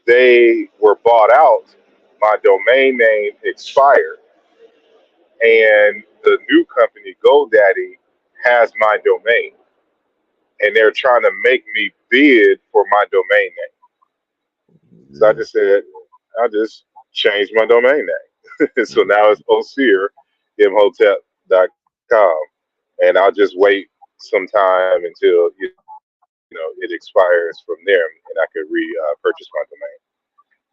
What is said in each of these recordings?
they were bought out, my domain name expired, and the new company, GoDaddy, has my domain, and they're trying to make me bid for my domain name. So I Yeah. just said, I'll just change my domain name. So now it's osirimhotep.com, and I'll just wait some time until it expires from there, and I could purchase my domain.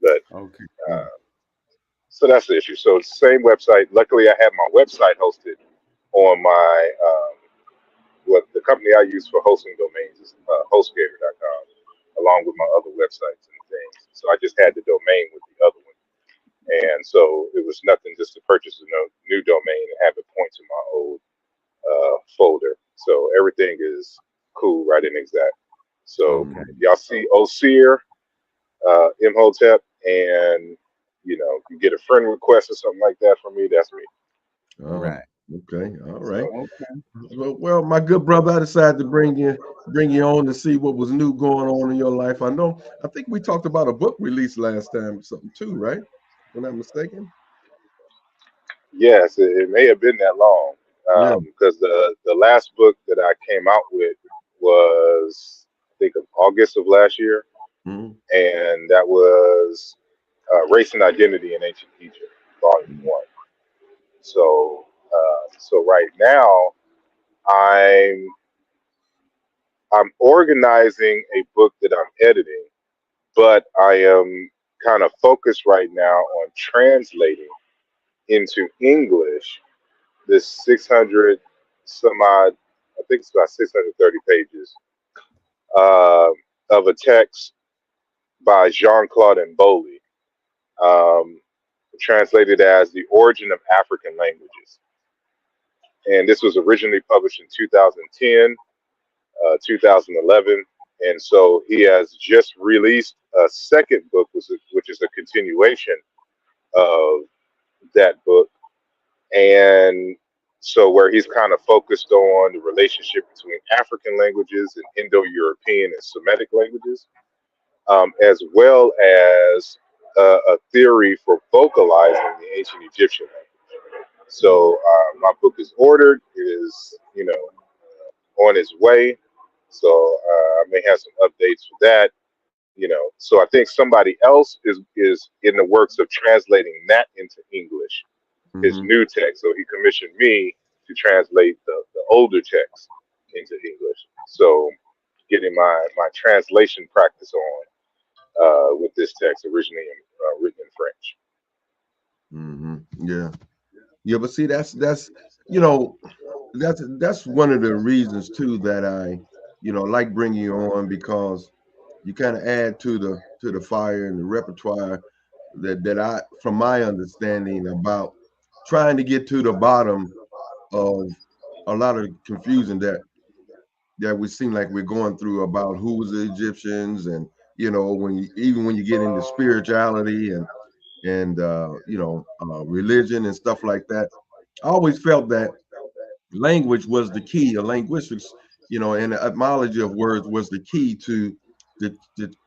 But Okay. uh, so that's the issue. So same website. Luckily, I have my website hosted on my what the company I use for hosting domains is HostGator.com, along with my other websites and things. So I just had the domain with the other one, and so it was nothing just to purchase a new domain and have it point to my old folder. So everything is cool, right and exact. So Okay. Mhm. y'all see Osir, Imhotep, and you get a friend request or something like that from me. That's me. Oh, Right. okay. All right. So Okay. Well, my good brother, I decided to bring you on to see what was new going on in your life. I think we talked about a book release last time, or something too, right? If I'm not mistaken. yes, it may have been that long Yeah. because the last book that I came out with was I think of August of last year, Mhm. and that was Race and Identity in Ancient Egypt, Volume One. So right now I'm I'm organizing a book that I'm editing, but I am kind of focused right now on translating into English this 600 some odd, I think it's about 630 pages uh, of a text by Jean Claude Mboli, um, translated as The Origin of African Languages. And this was originally published in 2010, 2011. And so he has just released a second book, which is a continuation of that book. And so, where he's kind of focused on the relationship between African languages and Indo European and Semitic languages, as well as a theory for vocalizing the ancient Egyptian language. So, my book is ordered, it is, on its way. So, I may have some updates for that. So I think somebody else is in the works of translating that into English, his Hmm. new text. So he commissioned me to translate the older text into English. So getting my translation practice on with this text originally written in French. Hmm. Yeah. Yeah. But see, that's you know that's one of the reasons too that I like bringing you on because you kind of add to the fire and the repertoire that I, from my understanding about trying to get to the bottom of a lot of confusion that we seem like we're going through about who was the Egyptians, and even when you get into spirituality and religion and stuff like that. I always felt that language was the key, or linguistics, and the etymology of words was the key to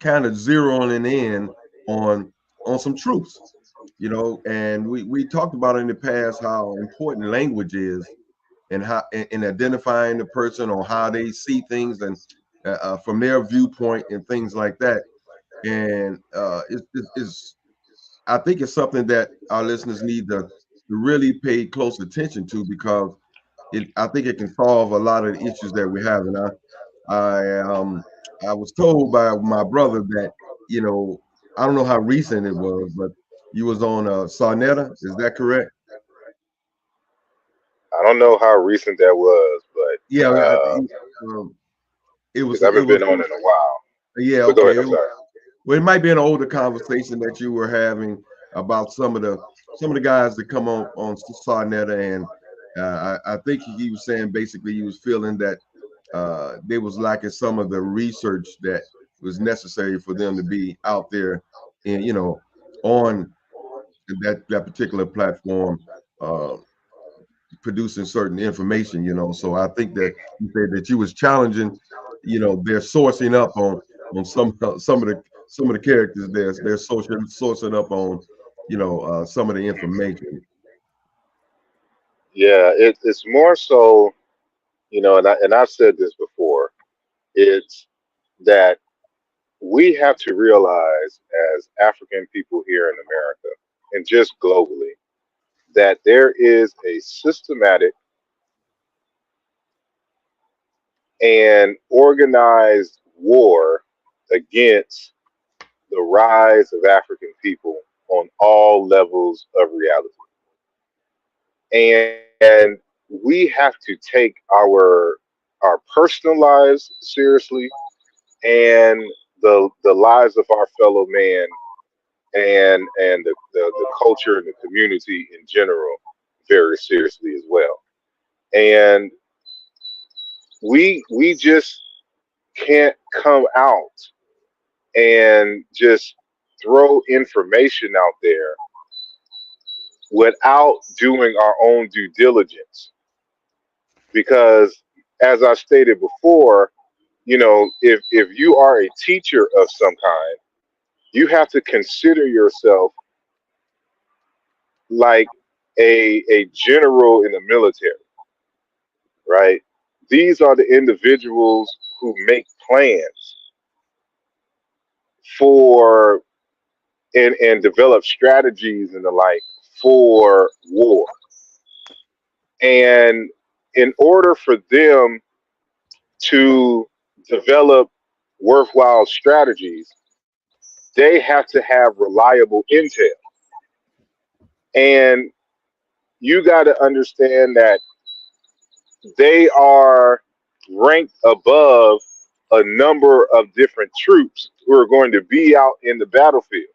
kind of zeroing in on on some truths. And we talked about in the past how important language is, and how in identifying the person on how they see things, and from their viewpoint and things like that. And it's I think it's something that our listeners need to really pay close attention to, because I think it can solve a lot of the issues that we have. And I was told by my brother that, you know I don't know how recent it was, but you was on Sarnetta. Is that correct? I don't know how recent that was, Yeah, but um, it was because I it haven't was been on in a while. yeah, But go ahead. okay. I'm sorry. Well, it might be an older conversation that you were having about some of the guys that come on Sarnetta, and I think he was saying basically he was feeling that they was lacking some of the research that was necessary for them to be out there, and on that particular platform, uh, producing certain information. So I think that you said that you was challenging, their sourcing up on some of some of the characters there, they're sourcing up on, some of the information. Yeah, it's more so, and I've said this before. It's that we have to realize as African people here in America and just globally that there is a systematic and organized war against the rise of African people on all levels of reality. And we have to take our personal lives seriously and the lives of our fellow man and the culture and the community in general very seriously as well. And we just can't come out and just throw information out there without doing our own due diligence. Because as I stated before, if you are a teacher of some kind, you have to consider yourself like a general in the military, right? These are the individuals who make plans for and develop strategies and the like for war. And in order for them to develop worthwhile strategies, they have to have reliable intel. And you got to understand that they are ranked above a number of different troops who are going to be out in the battlefield.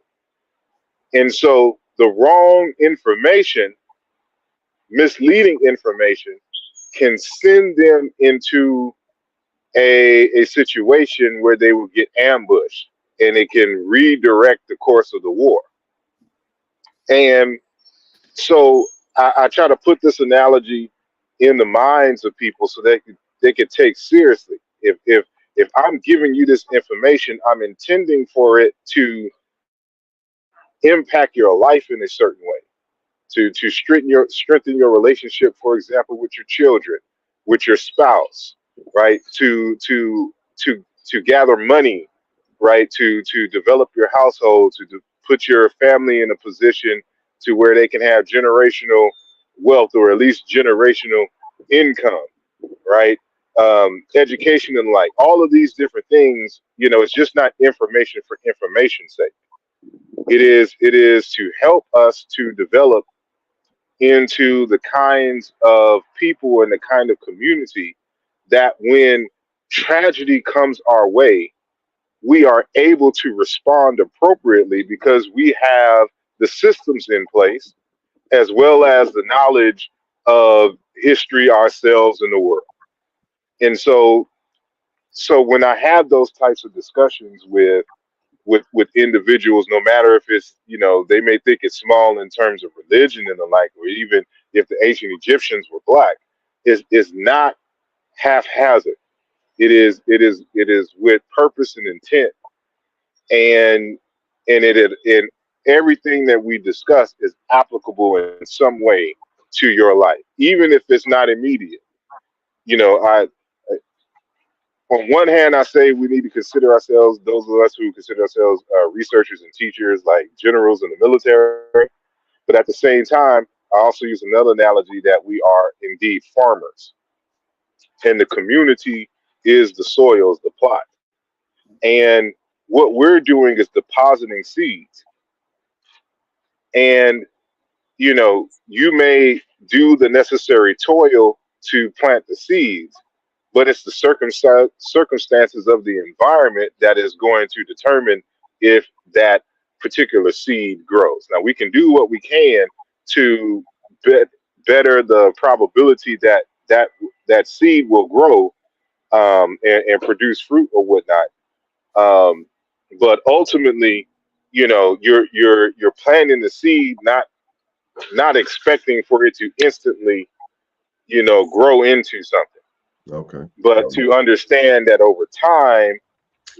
And so the wrong information, misleading information, can send them into a situation where they will get ambushed and it can redirect the course of the war. And so I try to put this analogy in the minds of people so they could take seriously. If I'm giving you this information, I'm intending for it to impact your life in a certain way, to strengthen your relationship, for example, with your children, with your spouse, right? To gather money, right? To develop your household, put your family in a position to where they can have generational wealth or at least generational income, right? Education and like all of these different things, it's just not information for information's sake. It is to help us to develop into the kinds of people and the kind of community that when tragedy comes our way, we are able to respond appropriately because we have the systems in place as well as the knowledge of history, ourselves, and the world. And so when I have those types of discussions with individuals, no matter if it's they may think it's small in terms of religion and the like, or even if the ancient Egyptians were black, is not haphazard. It is with purpose and intent, and and everything that we discuss is applicable in some way to your life, even if it's not immediate. I on one hand, I say we need to consider ourselves, those of us who consider ourselves researchers and teachers, like generals in the military. But at the same time, I also use another analogy that we are indeed farmers, and the community is the soil, is the plot. And what we're doing is depositing seeds. And you may do the necessary toil to plant the seeds, but it's the circumstances of the environment that is going to determine if that particular seed grows. Now, we can do what we can to bet, better the probability that seed will grow and produce fruit or whatnot. Um, but ultimately, you're planting the seed, not expecting for it to instantly, grow into something, Okay. but to understand that over time,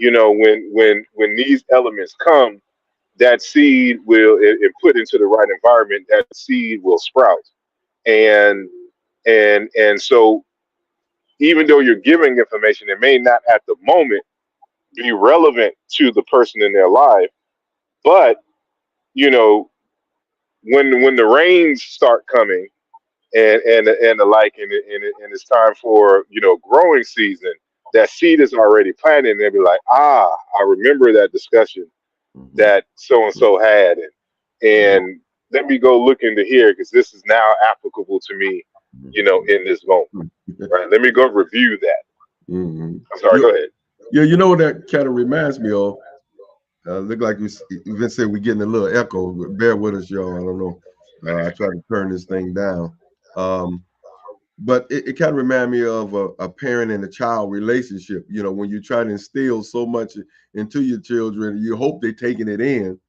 when these elements come, that seed will, if put into the right environment, that seed will sprout. And so even though you're giving information, it may not at the moment be relevant to the person in their life, but you know when the rains start coming and the like, and it's time for growing season, that seed is already planted, and they'll be like, I remember that discussion Mhm. that so and so had, and let me go look into here because this is now applicable to me, Mhm. in this moment. Right? Let me go review that. Mhm. I'm sorry. Go You, ahead. yeah, you know what that kind of reminds me of? Look like we said we're getting a little echo. Bear with us, y'all. I don't know. I try to turn this thing down. Um, but it kind of reminds me of a parent and a child relationship. You know, when you try to instill so much into your children, you hope they're taking it in,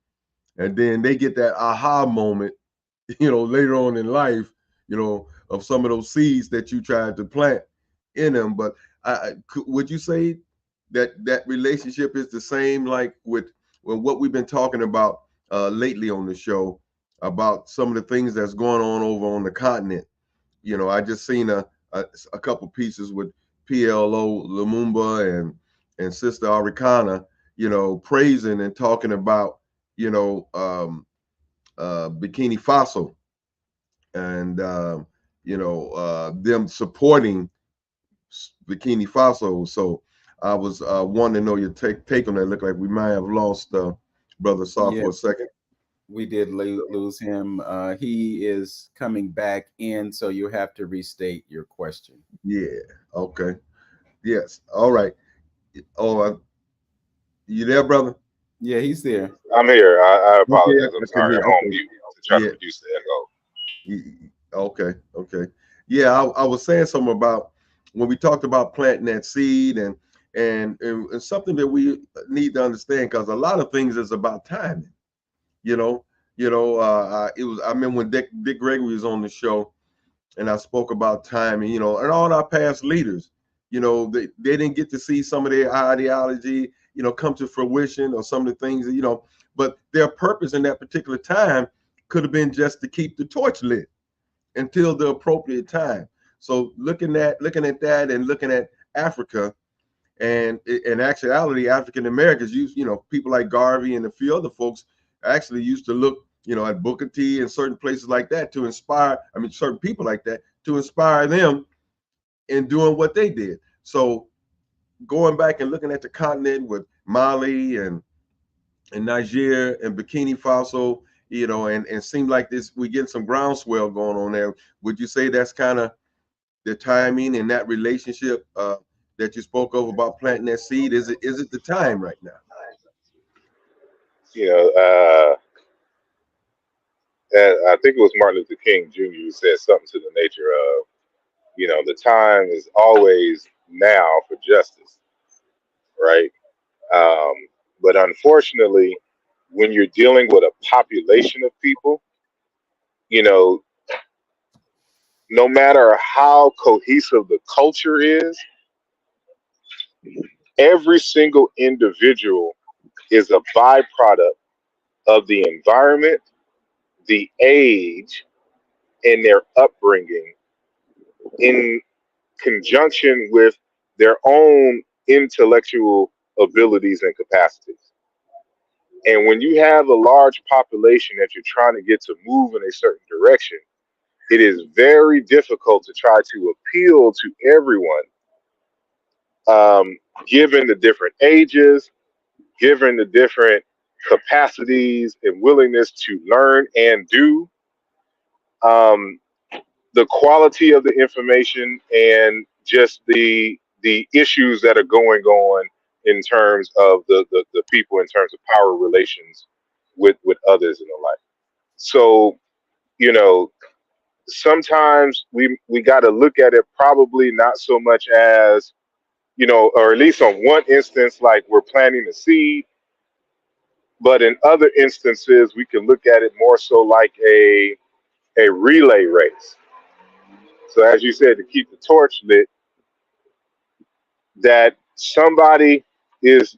and then they get that aha moment, later on in life, of some of those seeds that you tried to plant in them. But would you say that that relationship is the same, like with what we've been talking about lately on the show about some of the things that's going on over on the continent? I just seen a couple pieces with PLO Lumumba and Sister Arikana, praising and talking about, Bikini Faso and them supporting Bikini Faso. So I was wanting to know your take on that. Look like we might have lost Brother Saw Yeah, for a second. we did lose him. He is coming back in, so you have to restate your question. Yeah. Okay. Yes. All right. Oh, you there, brother? Yeah, he's there. I'm here. I Okay, apologize. I'm I can sorry. hear. I'm on Okay. mute to try to Yeah. reduce the echo. Okay. Okay. Yeah, I was saying something about when we talked about planting that seed and something that we need to understand because a lot of things is about timing. You know, it was. I remember when Dick Gregory was on the show, and I spoke about timing. And all our past leaders, they didn't get to see some of their ideology, come to fruition, or some of the things but their purpose in that particular time could have been just to keep the torch lit until the appropriate time. So looking at that and looking at Africa and in actuality, African Americans used, people like Garvey and a few other folks actually used to look, at Booker T and certain places like that to inspire, certain people like that to inspire them in doing what they did. So going back and looking at the continent with Mali and Niger and Burkina Faso, and seem like this, we get some groundswell going on there. Would you say that's kind of the timing and that relationship that you spoke of about planting that seed? Is it the time right now? You know, and I think it was Martin Luther King Jr. who said something to the nature of, the time is always now for justice, right? Um, but unfortunately, when you're dealing with a population of people, you know, no matter how cohesive the culture is, every single individual is a byproduct of the environment, the age, and their upbringing in conjunction with their own intellectual abilities and capacities. And when you have a large population that you're trying to get to move in a certain direction, it is very difficult to try to appeal to everyone, um, given the different ages, given the different capacities and willingness to learn and do, um, the quality of the information, and just the issues that are going on in terms of the people, in terms of power relations with others in the life. So, you know, sometimes we got to look at it probably not so much as, or at least on one instance, like we're planting a seed, but in other instances, we can look at it more so like a relay race. So, as you said, to keep the torch lit, that somebody is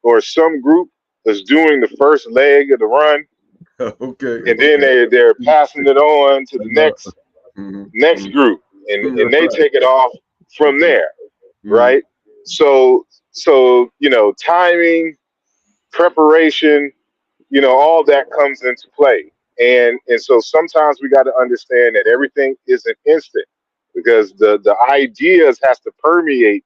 or some group is doing the first leg of the run, Okay, and then okay. they're passing it on to the Uh, next group, and they right. take it off from there, Mhm. right? So timing, preparation, all that comes into play, and so sometimes we got to understand that everything isn't instant, because the ideas has to permeate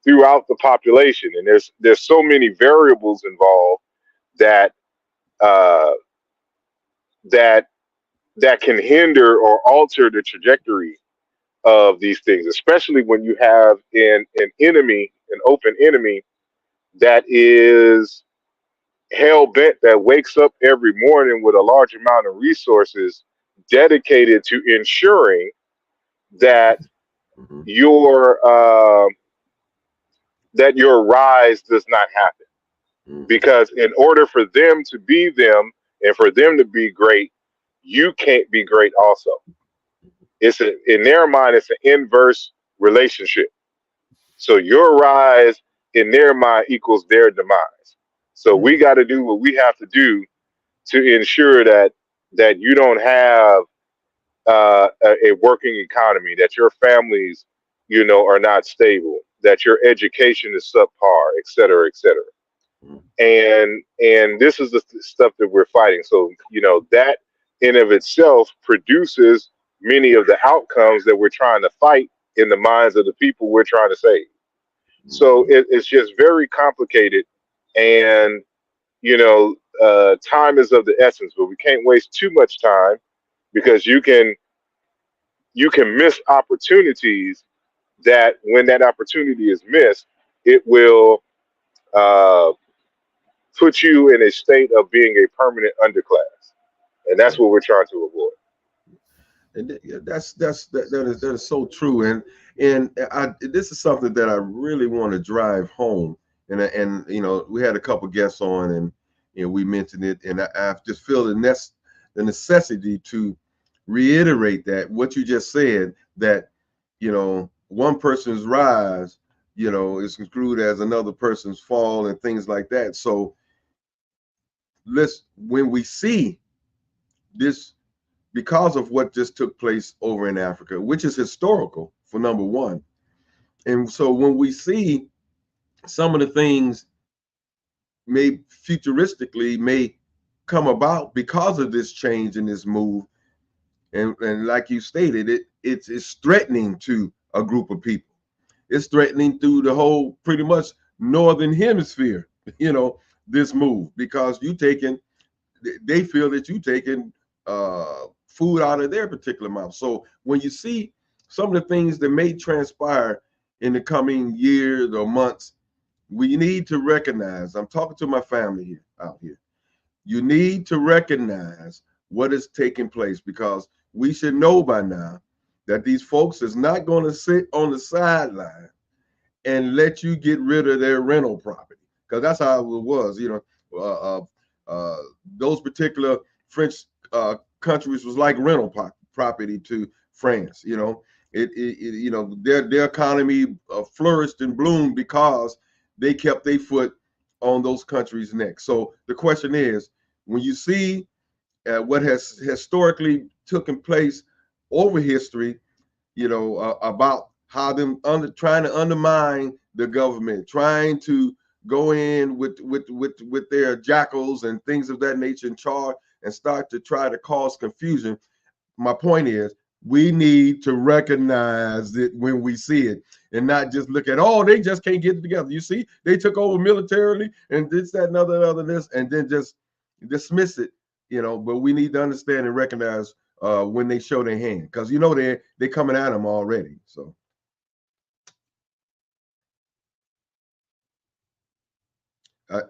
throughout the population, and there's so many variables involved that uh, that that can hinder or alter the trajectory of these things, especially when you have an enemy, an open enemy that is hell bent, that wakes up every morning with a large amount of resources dedicated to ensuring that Mhm. your uh, your rise does not happen. Mhm. Because in order for them to be them and for them to be great, you can't be great also. In their mind, it's an inverse relationship. So your rise in their mind equals their demise. So we got to do what we have to do to ensure that you don't have a working economy, that your families, are not stable, that your education is subpar, et cetera, et cetera. And this is the stuff that we're fighting. So that in of itself produces many of the outcomes that we're trying to fight in the minds of the people we're trying to save. So it's just very complicated, and time is of the essence, but we can't waste too much time, because you can miss opportunities, that when that opportunity is missed, it will uh, put you in a state of being a permanent underclass, and that's what we're trying to avoid. And yeah, that is so true. And this is something that I really want to drive home. And we had a couple guests on, and we mentioned it, and I just feel the necessity to reiterate that what you just said, that one person's rise is construed as another person's fall and things like that. So when we see this, because of what just took place over in Africa, which is historical for number one. And so when we see some of the things may futuristically may come about because of this change and this move, and like you stated, it's threatening to a group of people. It's threatening through the whole pretty much northern hemisphere, this move, because they feel that you taking food out of their particular mouth. So when you see some of the things that may transpire in the coming years or months, we need to recognize. I'm talking to my family here out here. You need to recognize what is taking place, because we should know by now that these folks is not going to sit on the sideline and let you get rid of their rental property, because that's how it was. Uh, uh, uh, those particular French countries was like rental property to France. Their economy flourished and bloomed because they kept their foot on those countries' neck. So the question is, when you see what has historically taken place over history, about how them trying to undermine the government, trying to go in with their jackals and things of that nature and charge and start to try to cause confusion. My point is, we need to recognize it when we see it, and not just look at, oh, they just can't get it together. You see, they took over militarily and this, that, and other this, and then just dismiss it. But we need to understand and recognize when they show their hand, because they coming at them already. So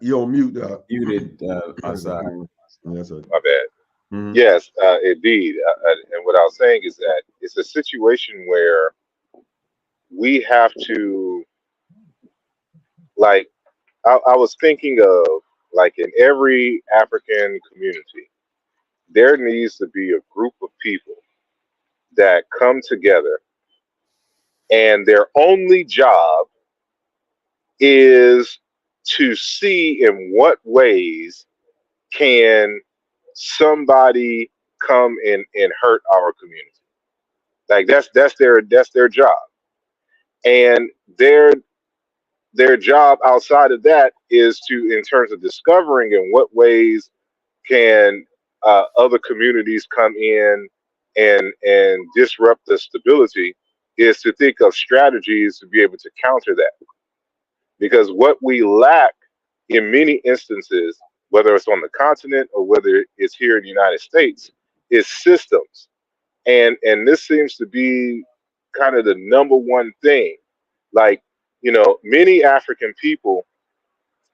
you're on mute. Muted, Asar. Yes, sir. My bad. Mhm. Yes, indeed. And what I was saying is that it's a situation where we have to, like, I was thinking of, like, in every African community, there needs to be a group of people that come together, and their only job is to see in what ways can somebody come and hurt our community. Like that's their job. And their job outside of that is to, in terms of discovering in what ways can other communities come in and disrupt the stability, is to think of strategies to be able to counter that. Because what we lack in many instances, whether it's on the continent or whether it's here in the United States, is systems. And this seems to be kind of the number one thing. Like, many African people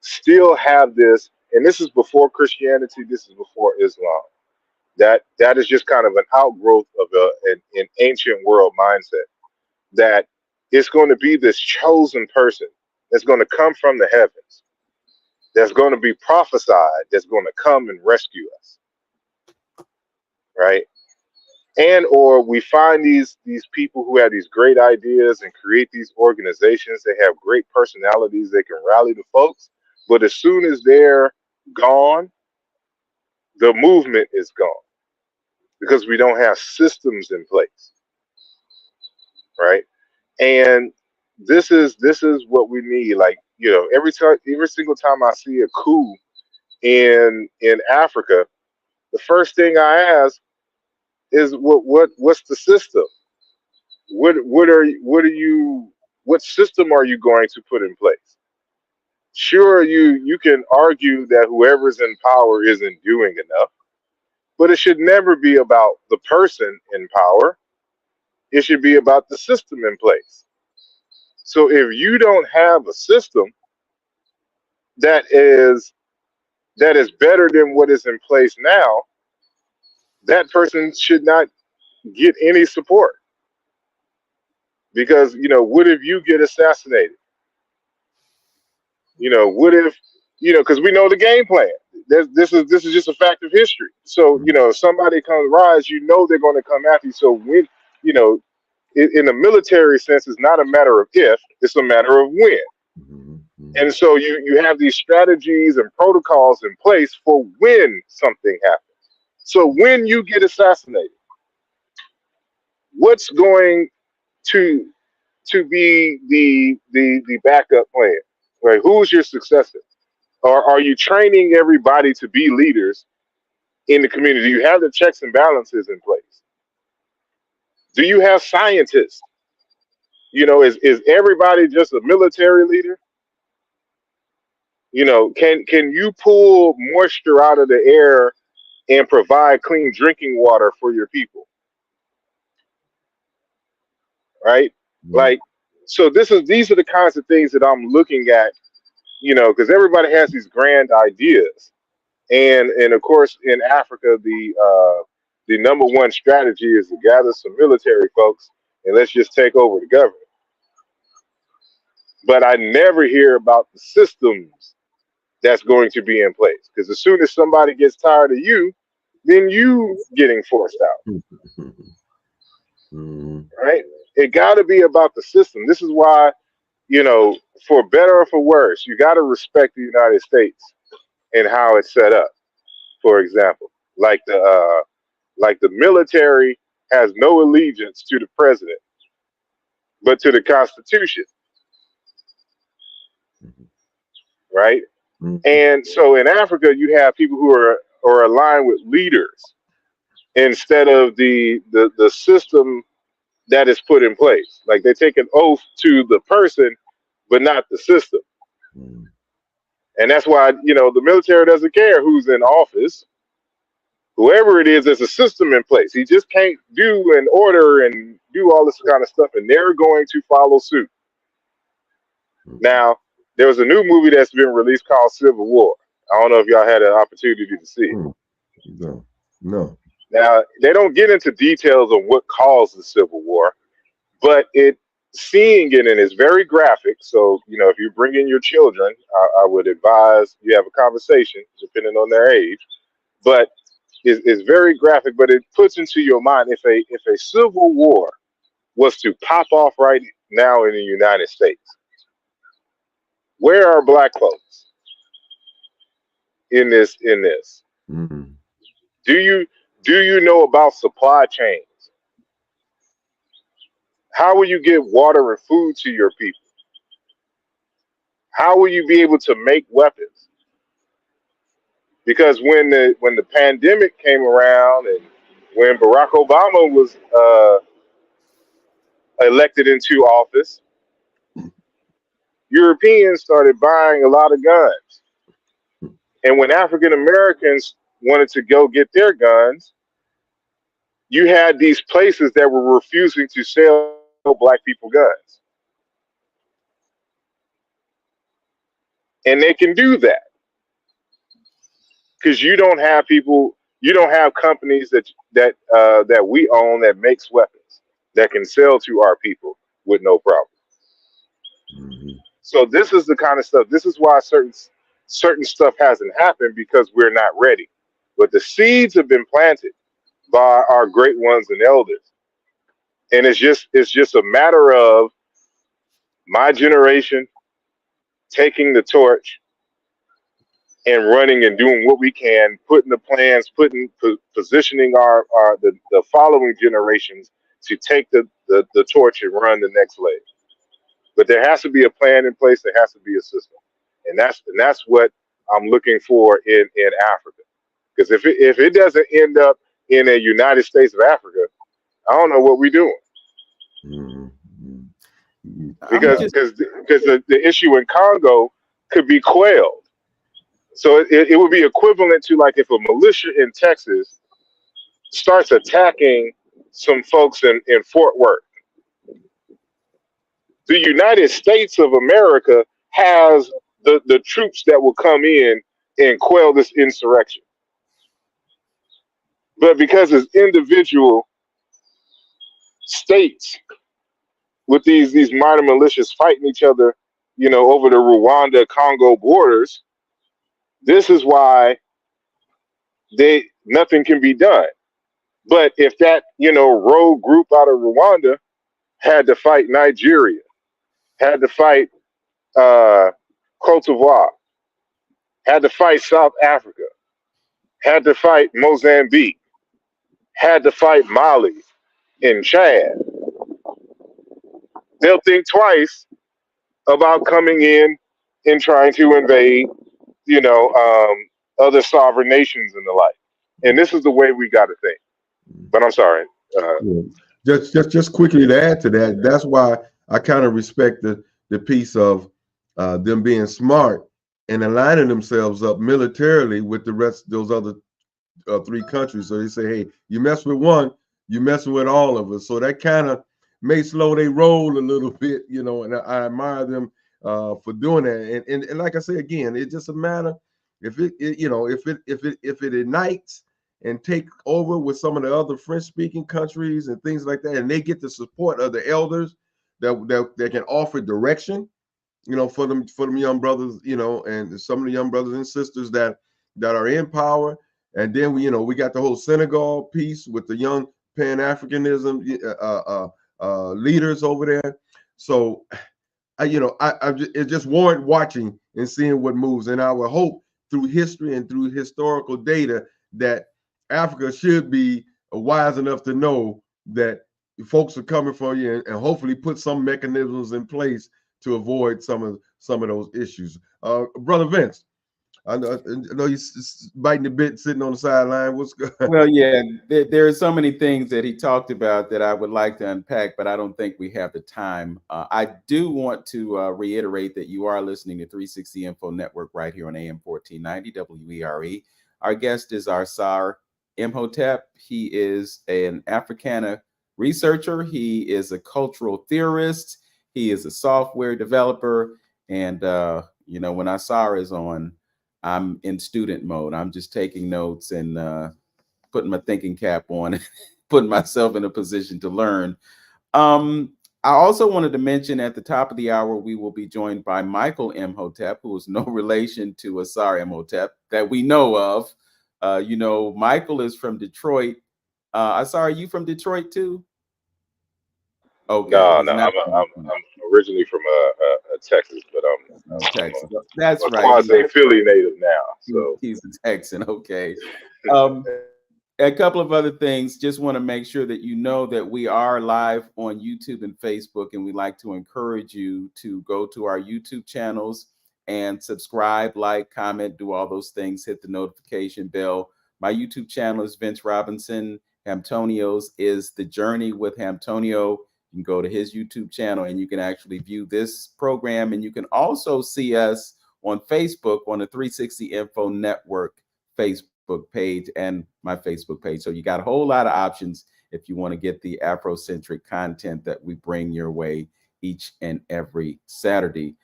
still have this, and this is before Christianity, this is before Islam. That is just kind of an outgrowth of an ancient world mindset, that it's going to be this chosen person that's going to come from the heavens, that's going to be prophesied, that's going to come and rescue us, right? And or we find these people who have these great ideas and create these organizations. They have great personalities. They can rally the folks, but as soon as they're gone, the movement is gone because we don't have systems in place, right? And this is what we need. Like, every single time I see a coup in Africa, the first thing I ask is what's the system? What system are you going to put in place? Sure, you can argue that whoever's in power isn't doing enough, but it should never be about the person in power. It should be about the system in place. So if you don't have a system that is that is better than what is in place now, that person should not get any support. Because, what if you get assassinated? What if, because we know the game plan. This is just a fact of history. So, if somebody comes rise, they're going to come after you. So when, you know, in the military sense, it's not a matter of if, it's a matter of when. And so you have these strategies and protocols in place for when something happens. So when you get assassinated, what's going to be the backup plan? Right? Who's your successor? Or are you training everybody to be leaders in the community? Do you have the checks and balances in place? Do you have scientists? Is everybody just a military leader? Can you pull moisture out of the air and provide clean drinking water for your people? Right? Like, so these are the kinds of things that I'm looking at, because everybody has these grand ideas. And of course, in Africa, the number one strategy is to gather some military folks and let's just take over the government. But I never hear about the systems that's going to be in place, because as soon as somebody gets tired of you, then you getting forced out. Right? It got to be about the system. This is why, for better or for worse, you got to respect the United States and how it's set up. For example, like the military has no allegiance to the president, but to the Constitution, right? And so in Africa, you have people who are aligned with leaders instead of the system that is put in place. Like, they take an oath to the person, but not the system. And that's why, the military doesn't care who's in office. Whoever it is, there's a system in place. He just can't do an order and do all this kind of stuff, and they're going to follow suit. Now, there was a new movie that's been released called Civil War. I don't know if y'all had an opportunity to see it. No. Now, they don't get into details of what caused the Civil War, but seeing it, and it's very graphic. So, if you bring in your children, I would advise you have a conversation, depending on their age. But it's very graphic, but it puts into your mind, if a civil war was to pop off right now in the United States, Where are black folks in this? In this, Mm-hmm. do you know about supply chains? How will you get water and food to your people? How will you be able to make weapons? Because when the pandemic came around and when Barack Obama was elected into office, Europeans started buying a lot of guns. And when African Americans wanted to go get their guns, you had these places that were refusing to sell black people guns. And they can do that because you don't have companies that we own that makes weapons that can sell to our people with no problem. Mm-hmm. So this is the kind of stuff. This is why certain stuff hasn't happened because we're not ready. But the seeds have been planted by our great ones and elders, and it's just a matter of my generation taking the torch and running and doing what we can, putting the plans, positioning the following generations to take the torch and run the next leg. But there has to be a plan in place. There has to be a system, and that's what I'm looking for in Africa. Because if it doesn't end up in a United States of Africa, I don't know what we're doing. Mm-hmm. I'm Because just the issue in Congo could be quelled. So it would be equivalent to like if a militia in Texas starts attacking some folks in Fort Worth. The United States of America has the troops that will come in and quell this insurrection. But because it's individual states with these minor militias fighting each other, over the Rwanda Congo borders, this is why they nothing can be done. But if that, rogue group out of Rwanda had to fight Nigeria, had to fight uh, Cote d'Ivoire, had to fight South Africa, had to fight Mozambique, had to fight Mali and Chad, they'll think twice about coming in and trying to invade, other sovereign nations and the like. And this is the way we got to think. But I'm sorry. Yeah. Just quickly to add to that, that's why I kind of respect the piece of them being smart and aligning themselves up militarily with the rest of those other three countries. So they say, hey, you mess with one, you messing with all of us. So that kind of may slow their roll a little bit, and I admire them for doing that. And like I say again, it's just a matter if if it ignites and take over with some of the other French speaking countries and things like that, and they get the support of the elders that can offer direction, for them young brothers, and some of the young brothers and sisters that are in power. And then we got the whole Senegal piece with the young Pan-Africanism leaders over there. So it just warrant watching and seeing what moves. And I would hope through history and through historical data that Africa should be wise enough to know that folks are coming for you, and hopefully put some mechanisms in place to avoid some of those issues. Brother Vince, I know you're biting the bit, sitting on the sideline. What's good? Well, yeah, there are so many things that he talked about that I would like to unpack, but I don't think we have the time. I do want to reiterate that you are listening to 360 Info Network right here on AM 1490 WERE. Our guest is Asar Imhotep. He is an Africana researcher. He is a cultural theorist. He is a software developer. And, when Asar is on, I'm in student mode. I'm just taking notes and putting my thinking cap on, putting myself in a position to learn. I also wanted to mention at the top of the hour, we will be joined by Michael Imhotep, who is no relation to Asar Imhotep that we know of. Michael is from Detroit. Asar, are you from Detroit too? Okay, No, he's no, not. I'm originally from Texas, but Oh, Texas. That's I'm a right. quasi Philly native now. So He's a Texan. Okay. Um, a couple of other things. Just want to make sure that you know that we are live on YouTube and Facebook, and we like to encourage you to go to our YouTube channels and subscribe, like, comment, do all those things. Hit the notification bell. My YouTube channel is Vince Robinson. Hamtonio's is The Journey with Hamtonio. You can go to his YouTube channel and you can actually view this program, and you can also see us on Facebook on the 360 Info Network Facebook page and my Facebook page. So you got a whole lot of options if you want to get the Afrocentric content that we bring your way each and every Saturday.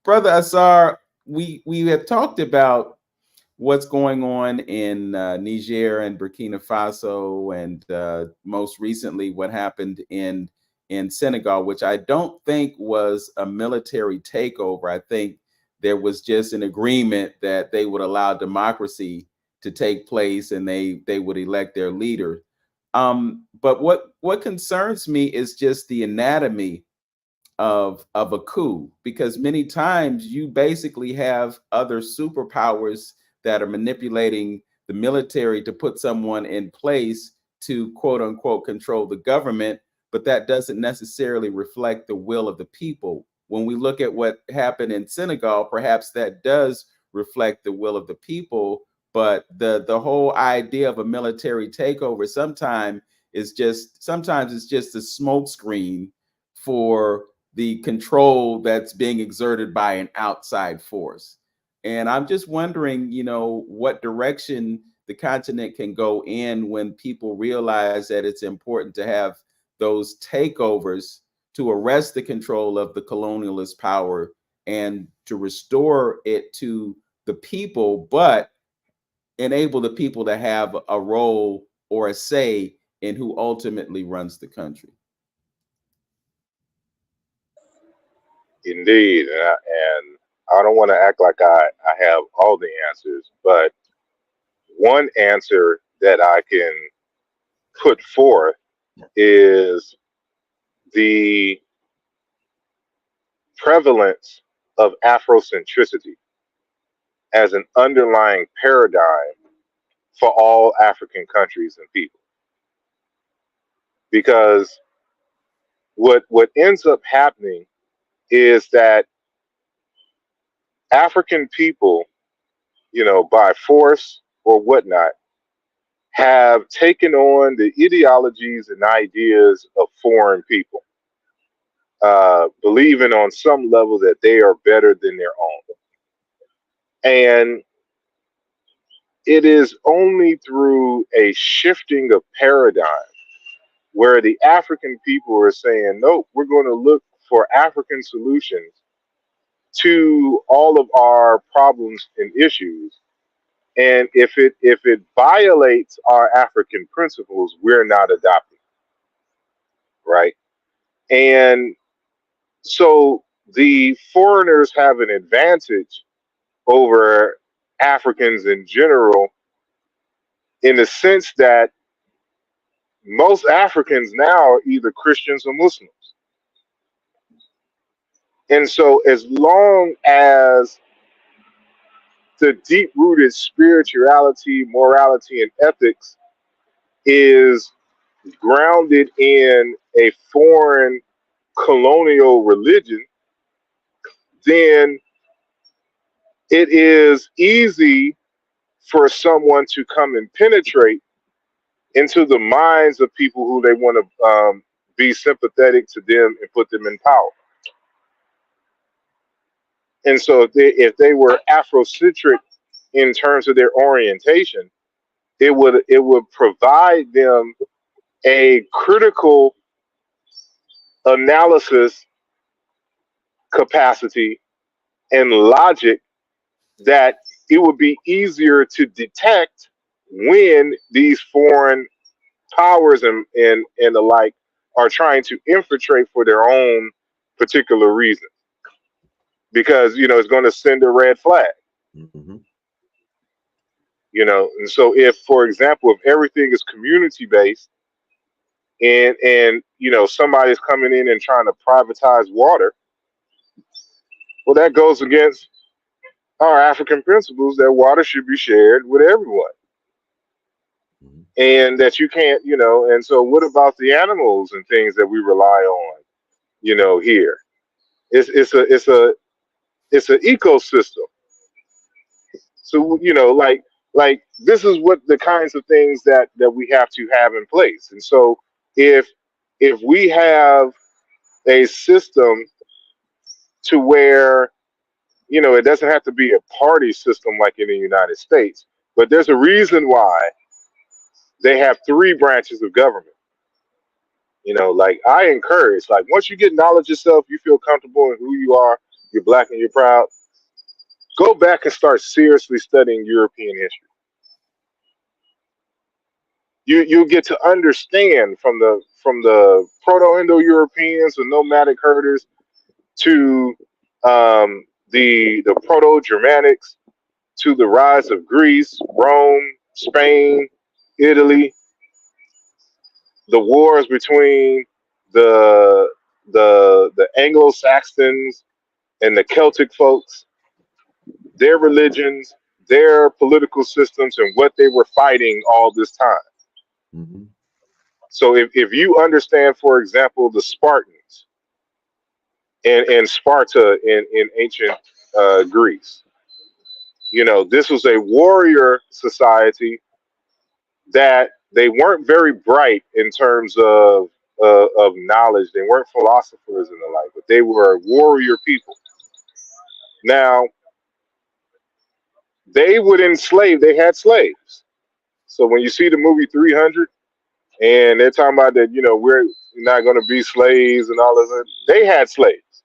Brother Asar, we have talked about what's going on in Niger and Burkina Faso, and most recently what happened in Senegal, which I don't think was a military takeover. I think there was just an agreement that they would allow democracy to take place, and they would elect their leader. But what concerns me is just the anatomy of a coup, because many times you basically have other superpowers that are manipulating the military to put someone in place to quote unquote control the government, but that doesn't necessarily reflect the will of the people. When we look at what happened in Senegal, perhaps that does reflect the will of the people, but the whole idea of a military takeover sometimes it's just a smokescreen for the control that's being exerted by an outside force. And I'm just wondering, what direction the continent can go in when people realize that it's important to have those takeovers to arrest the control of the colonialist power and to restore it to the people, but enable the people to have a role or a say in who ultimately runs the country. indeed, and I don't want to act like I have all the answers, but one answer that I can put forth is the prevalence of Afrocentricity as an underlying paradigm for all African countries and people. Because what ends up happening is that African people, by force or whatnot, have taken on the ideologies and ideas of foreign people, believing on some level that they are better than their own. And it is only through a shifting of paradigm where the African people are saying, nope, we're going to look for African solutions to all of our problems and issues. And if it violates our African principles, we're not adopting, right? And so the foreigners have an advantage over Africans in general, in the sense that most Africans now are either Christians or Muslims. And so as long as the deep rooted spirituality, morality, and ethics is grounded in a foreign colonial religion, then it is easy for someone to come and penetrate into the minds of people who they want to be sympathetic to them and put them in power. And so if they were Afrocentric in terms of their orientation, it would provide them a critical analysis capacity and logic that it would be easier to detect when these foreign powers and the like are trying to infiltrate for their own particular reason, because it's going to send a red flag. Mm-hmm. And so if, for example, if everything is community based, and somebody's coming in and trying to privatize water. Well, that goes against our African principles that water should be shared with everyone, Mhm. and that you can't, and so what about the animals and things that we rely on, here? It's an ecosystem. So, like this is what the kinds of things that we have to have in place. And so if we have a system to where, it doesn't have to be a party system like in the United States, but there's a reason why they have three branches of government. Like I encourage, like once you get knowledge yourself, you feel comfortable in who you are, you're black and you're proud, go back and start seriously studying European history. You'll get to understand from the Proto-Indo-Europeans, the nomadic herders, to the Proto-Germanics, to the rise of Greece, Rome, Spain, Italy, the wars between the the Anglo-Saxons and the Celtic folks, their religions, their political systems, and what they were fighting all this time. Mhm. So if you understand, for example, the Spartans and Sparta in ancient Greece, this was a warrior society that they weren't very bright in terms of knowledge. They weren't philosophers and the like, but they were warrior people. Now, they would enslave, they had slaves. So when you see the movie 300 and they're talking about that, we're not going to be slaves and all of that, they had slaves,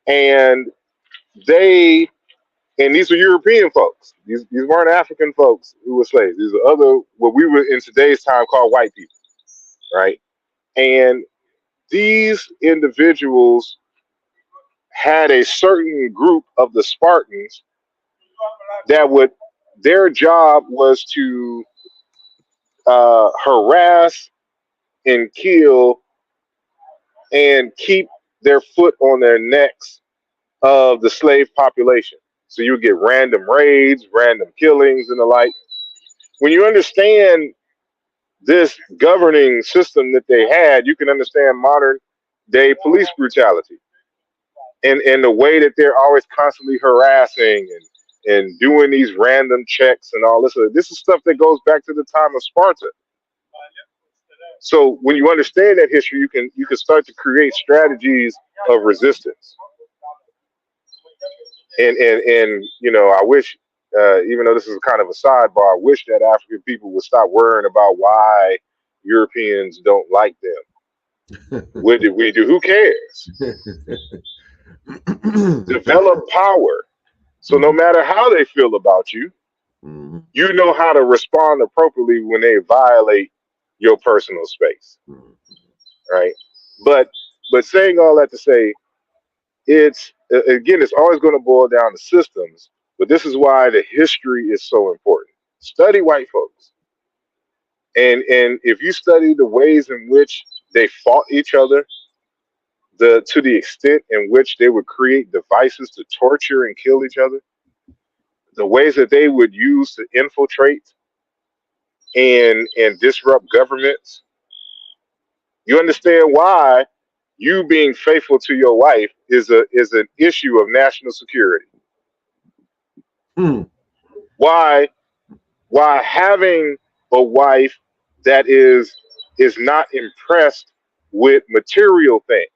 and they, and these were European folks. These weren't African folks who were slaves. These are other, what we would in today's time call white people, right? And these individuals had a certain group of the Spartans that would, their job was to harass and kill and keep their foot on their necks of the slave population. So you get random raids, random killings, and the like. When you understand this governing system that they had, you can understand modern day police brutality and the way that they're always constantly harassing and doing these random checks and all this. This is stuff that goes back to the time of Sparta. So when you understand that history, you can start to create strategies of resistance. And I wish, even though this is kind of a sidebar, I wish that African people would stop worrying about why Europeans don't like them. What did we do? Who cares? Develop power. So no matter how they feel about you, Mhm. you know how to respond appropriately when they violate your personal space, Mhm. right? But saying all that to say, it's again, it's always going to boil down to systems. But this is why the history is so important. Study white folks, and if you study the ways in which they fought each other, to the extent in which they would create devices to torture and kill each other, the ways that they would use to infiltrate and disrupt governments, you understand why you being faithful to your wife is an issue of national security. Mm. Why having a wife that is not impressed with material things.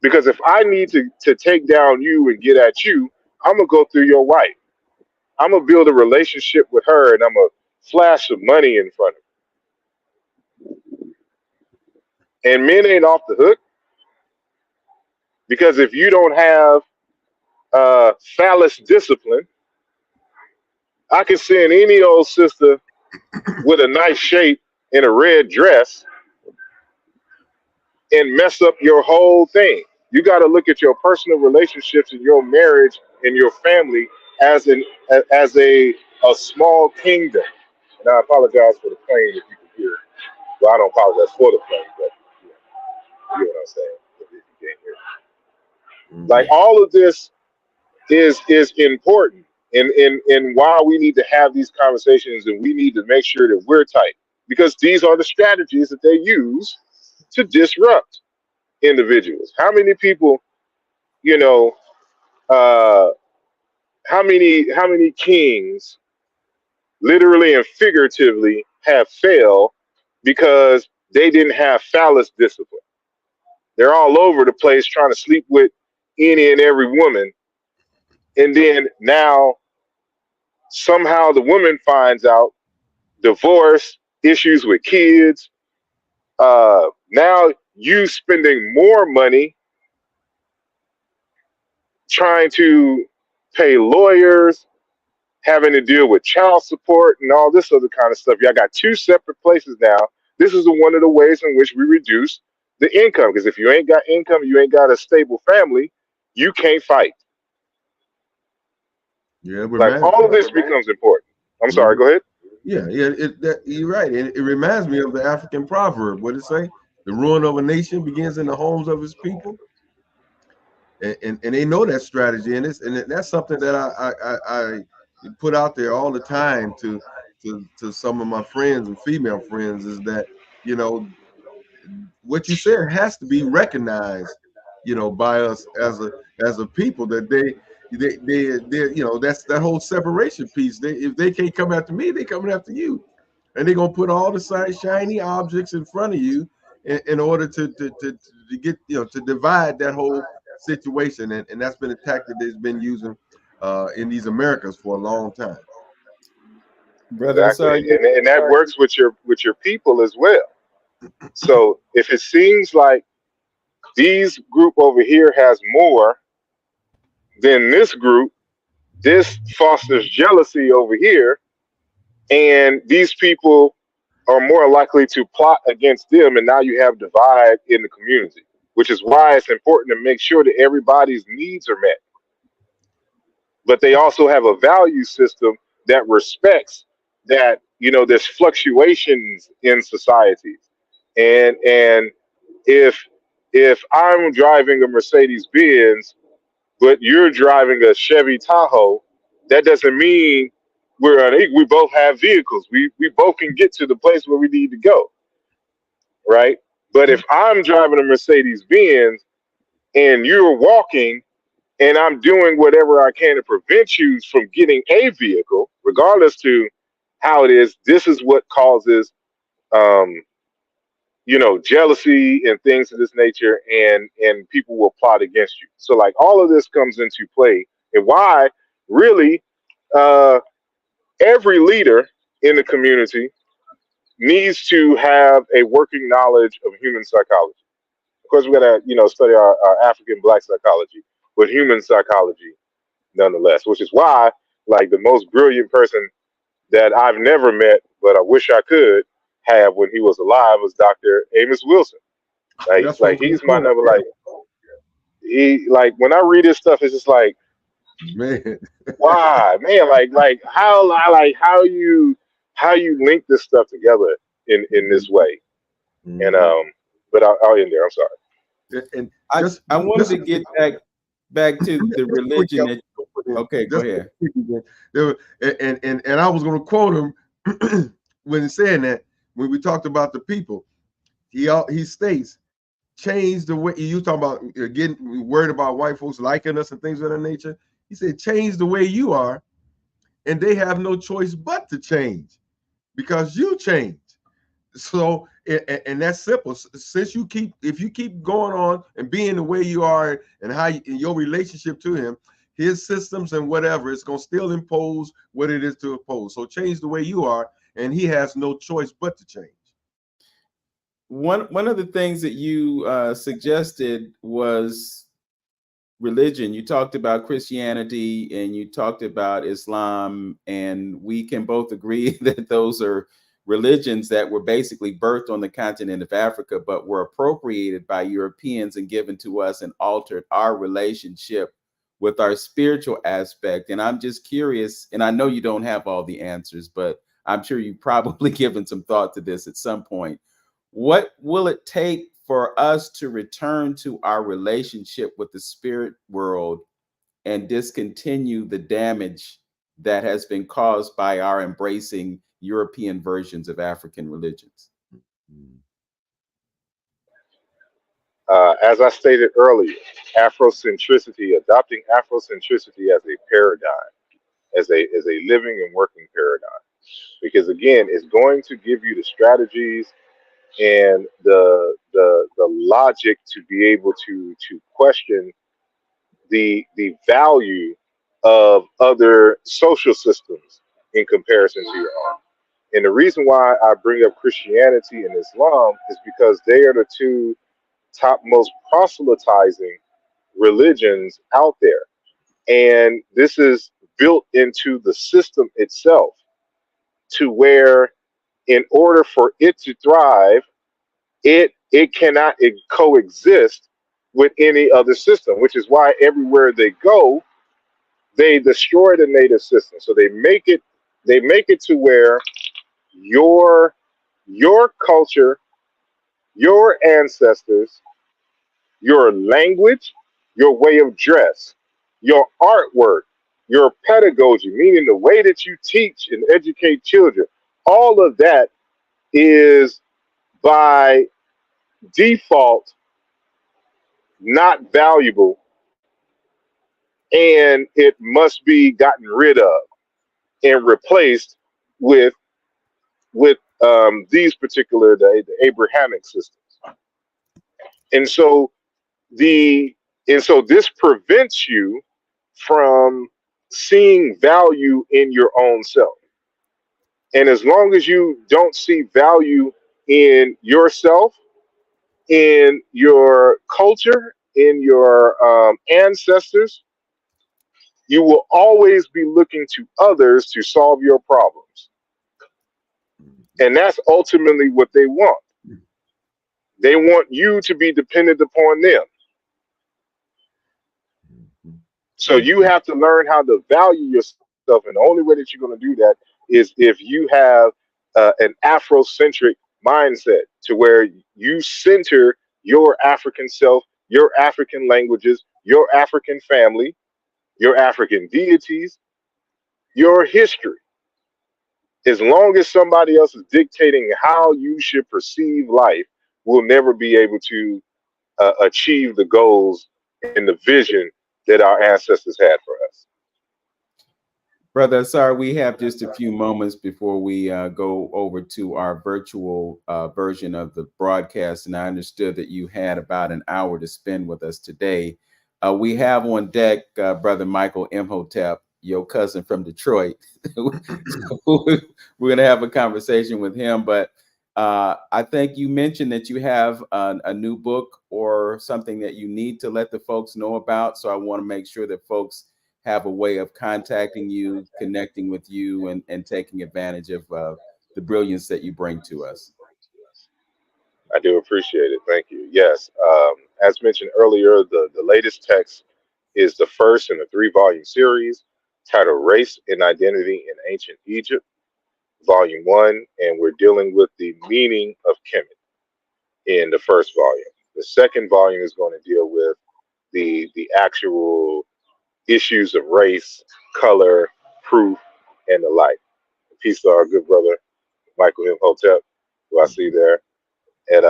Because if I need to take down you and get at you, I'm gonna go through your wife. I'm gonna build a relationship with her and I'm gonna flash some money in front of her. And men ain't off the hook because if you don't have phallus discipline, I can send any old sister with a nice shape in a red dress and mess up your whole thing. You got to look at your personal relationships and your marriage and your family as as a small kingdom. And I apologize for the plane if you can hear it. Well, I don't apologize for the plane, but you know what I'm saying. If you can't hear. Like all of this is important, and why we need to have these conversations, and we need to make sure that we're tight because these are the strategies that they use to disrupt individuals. How many people, you know, uh, how many kings, literally and figuratively, have failed because they didn't have phallus discipline. They're all over the place trying to sleep with any and every woman, and then now somehow the woman finds out, divorce, issues with kids. Now you spending more money trying to pay lawyers, having to deal with child support and all this other kind of stuff. Y'all got two separate places now. This is one of the ways in which we reduce the income. Because if you ain't got income, you ain't got a stable family, you can't fight. Yeah, it Like reminds. all of this becomes important. I'm sorry, go ahead. Yeah, yeah. You're right. It reminds me of the African proverb. What it say? The ruin of a nation begins in the homes of its people. And they know that strategy, and that's something that I put out there all the time to some of my friends and female friends is that you know what you said has to be recognized, by us as a people that they that's that whole separation piece. If they can't come after me, they coming after you, and they're gonna put all the shiny objects in front of you in order to get to divide that whole situation, and that's been a tactic that's been using in these Americas for a long time. Brother Exactly. Asar, And that works with your people as well. So if it seems like these group over here has more than this group, this fosters jealousy over here, and these people are more likely to plot against them, and now you have divide in the community, which is why it's important to make sure that everybody's needs are met, but they also have a value system that respects that there's fluctuations in societies, and if I'm driving a Mercedes Benz but you're driving a Chevy Tahoe, that doesn't mean we're unequal. We both have vehicles. We both can get to the place where we need to go, right? But if I'm driving a Mercedes Benz and you're walking and I'm doing whatever I can to prevent you from getting a vehicle, regardless to how it is, this is what causes um, jealousy and things of this nature, and people will plot against you. So like all of this comes into play, and why really uh, every leader in the community needs to have a working knowledge of human psychology. Of course, we gotta study our African Black psychology, but human psychology nonetheless. Which is why like the most brilliant person that I've never met, but I wish I could have when he was alive was Dr. Amos Wilson. That's what I was gonna He's my quote. number. Like he like when I read his stuff, it's just like, Man. why, man? How you link this stuff together in this way? And Mhm. but I'll end there. I'm sorry. And I just I wanted just to get back to the just quick, religion that. Okay, go just ahead. quick again. And I was going to quote him when saying that when we talked about the people. He states, change the way you talking about getting worried about white folks liking us and things of that nature. He said, change the way you are, and they have no choice but to change because you change. So and that's simple. Since if you keep going on and being the way you are and how in your relationship to him, his systems and whatever, it's gonna still impose what it is to impose. So change the way you are, and he has no choice but to change. One of the things that you suggested was religion. You talked about Christianity and you talked about Islam, and we can both agree that those are religions that were basically birthed on the continent of Africa, but were appropriated by Europeans and given to us and altered our relationship with our spiritual aspect. And I'm just curious, and I know you don't have all the answers, but I'm sure you've probably given some thought to this at some point. What will it take for us to return to our relationship with the spirit world and discontinue the damage that has been caused by our embracing European versions of African religions? As I stated earlier, Afrocentricity, adopting Afrocentricity as a paradigm, as a living and working paradigm, because again, it's going to give you the strategies and the logic to be able to question the value of other social systems in comparison to your own. And the reason why I bring up Christianity and Islam is because they are the two top most proselytizing religions out there. And this is built into the system itself to where in order for it to thrive, it cannot coexist with any other system, which is why everywhere they go, they destroy the native system. So they make it to where your your culture, your ancestors, your language, your way of dress, your artwork, your pedagogy, meaning the way that you teach and educate children, all of that is by default not valuable, and it must be gotten rid of and replaced with these particular the Abrahamic systems. And so the and so this prevents you from seeing value in your own self. And as long as you don't see value in yourself, in your culture, in your ancestors, you will always be looking to others to solve your problems. And that's ultimately what they want. They want you to be dependent upon them. So you have to learn how to value yourself. And the only way that you're going to do that is if you have an Afrocentric mindset to where you center your African self, your African languages, your African family, your African deities, your history. As long as somebody else is dictating how you should perceive life, we'll never be able to achieve the goals and the vision that our ancestors had for us. Brother Asar, we have just a few moments before we go over to our virtual version of the broadcast. And I understood that you had about an hour to spend with us today. We have on deck Brother Michael Imhotep, your cousin from Detroit. So we're going to have a conversation with him. But I think you mentioned that you have a new book or something that you need to let the folks know about. So I want to make sure that folks have a way of contacting you, connecting with you, and taking advantage of the brilliance that you bring to us. I do appreciate it. Thank you. Yes. As mentioned earlier, the latest text is the first in a three-volume series titled Race and Identity in Ancient Egypt, Volume 1, and we're dealing with the meaning of Kemet in the first volume. The second volume is going to deal with the actual issues of race, color, proof, and the like. Peace to our good brother Michael Imhotep, who I see there, and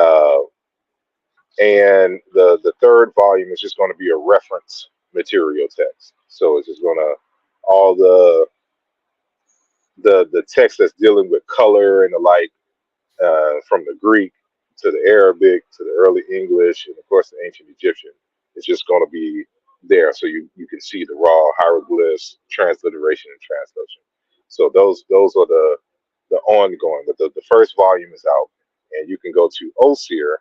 the third volume is just going to be a reference material text. So it's just going to all the text that's dealing with color and the like, from the Greek to the Arabic to the early English and of course the ancient Egyptian. It's just going to be there, so you can see the raw hieroglyphs, transliteration, and translation. So those are the ongoing. But the first volume is out, and you can go to Osir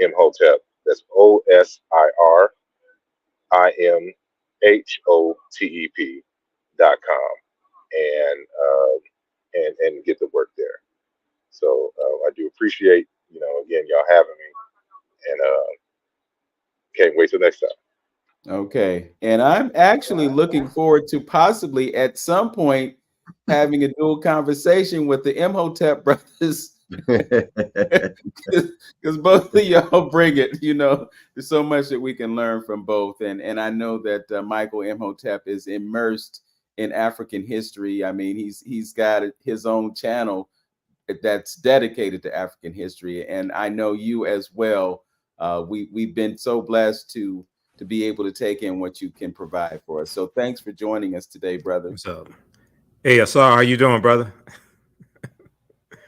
Imhotep. That's OSIRIMHOTEP.com, and get the work there. So I do appreciate, again, y'all having me, and can't wait till next time. Okay. And I'm actually looking forward to possibly at some point having a dual conversation with the Imhotep brothers because both of y'all bring it. There's so much that we can learn from both, and I know that Michael Imhotep is immersed in African history. I mean, he's got his own channel that's dedicated to African history, and I know you as well. We've been so blessed to be able to take in what you can provide for us. So thanks for joining us today, brother. What's up? Hey, Asar, how you doing, brother?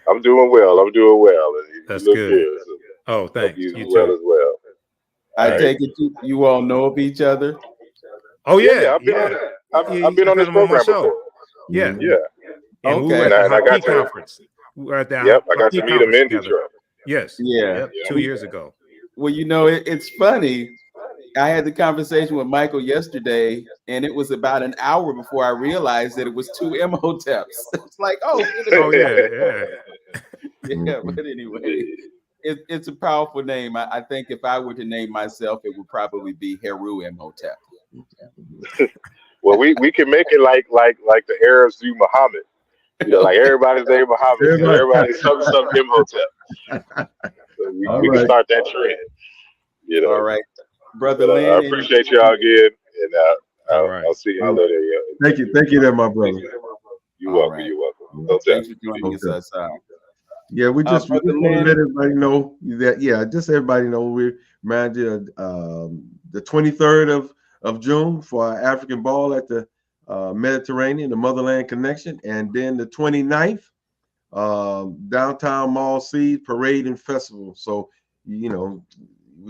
I'm doing well. I'm doing well. You That's look good. good. So Oh, hope thanks. you You well too. as well. I Right. take it you all know of each other. Oh Yeah, yeah, I've been on I've been You've on this had him on my program show. before. Yeah, Yeah. and we were Okay. at the And I got Hakeem to conference. We were at the I got to Hakeem meet him conference in together. Detroit. Yes. Yeah. Yep. Yeah. 2 years ago. Well, it's funny. I had the conversation with Michael yesterday, and it was about an hour before I realized that it was two Imhoteps. It's like, oh, Oh yeah. yeah. But anyway, it's a powerful name. I think if I were to name myself, it would probably be Heru Imhotep. Well, we can make it like the Arabs do Muhammad. Like everybody's name Muhammad. Everybody. Everybody's some Imhotep. So All we can right. start that trend. All right, brother But I Lynn. appreciate y'all again, and All right. I'll see you later. Thank you there, my brother. You're All welcome. right. You're welcome. Thanks for joining us. Yeah, we just want to Brother let Lynn. everybody know that. Yeah, just everybody know we remind you the 23rd of June for our African ball at the Mediterranean, the Motherland Connection, and then the 29th downtown Mall Seed Parade and Festival. So we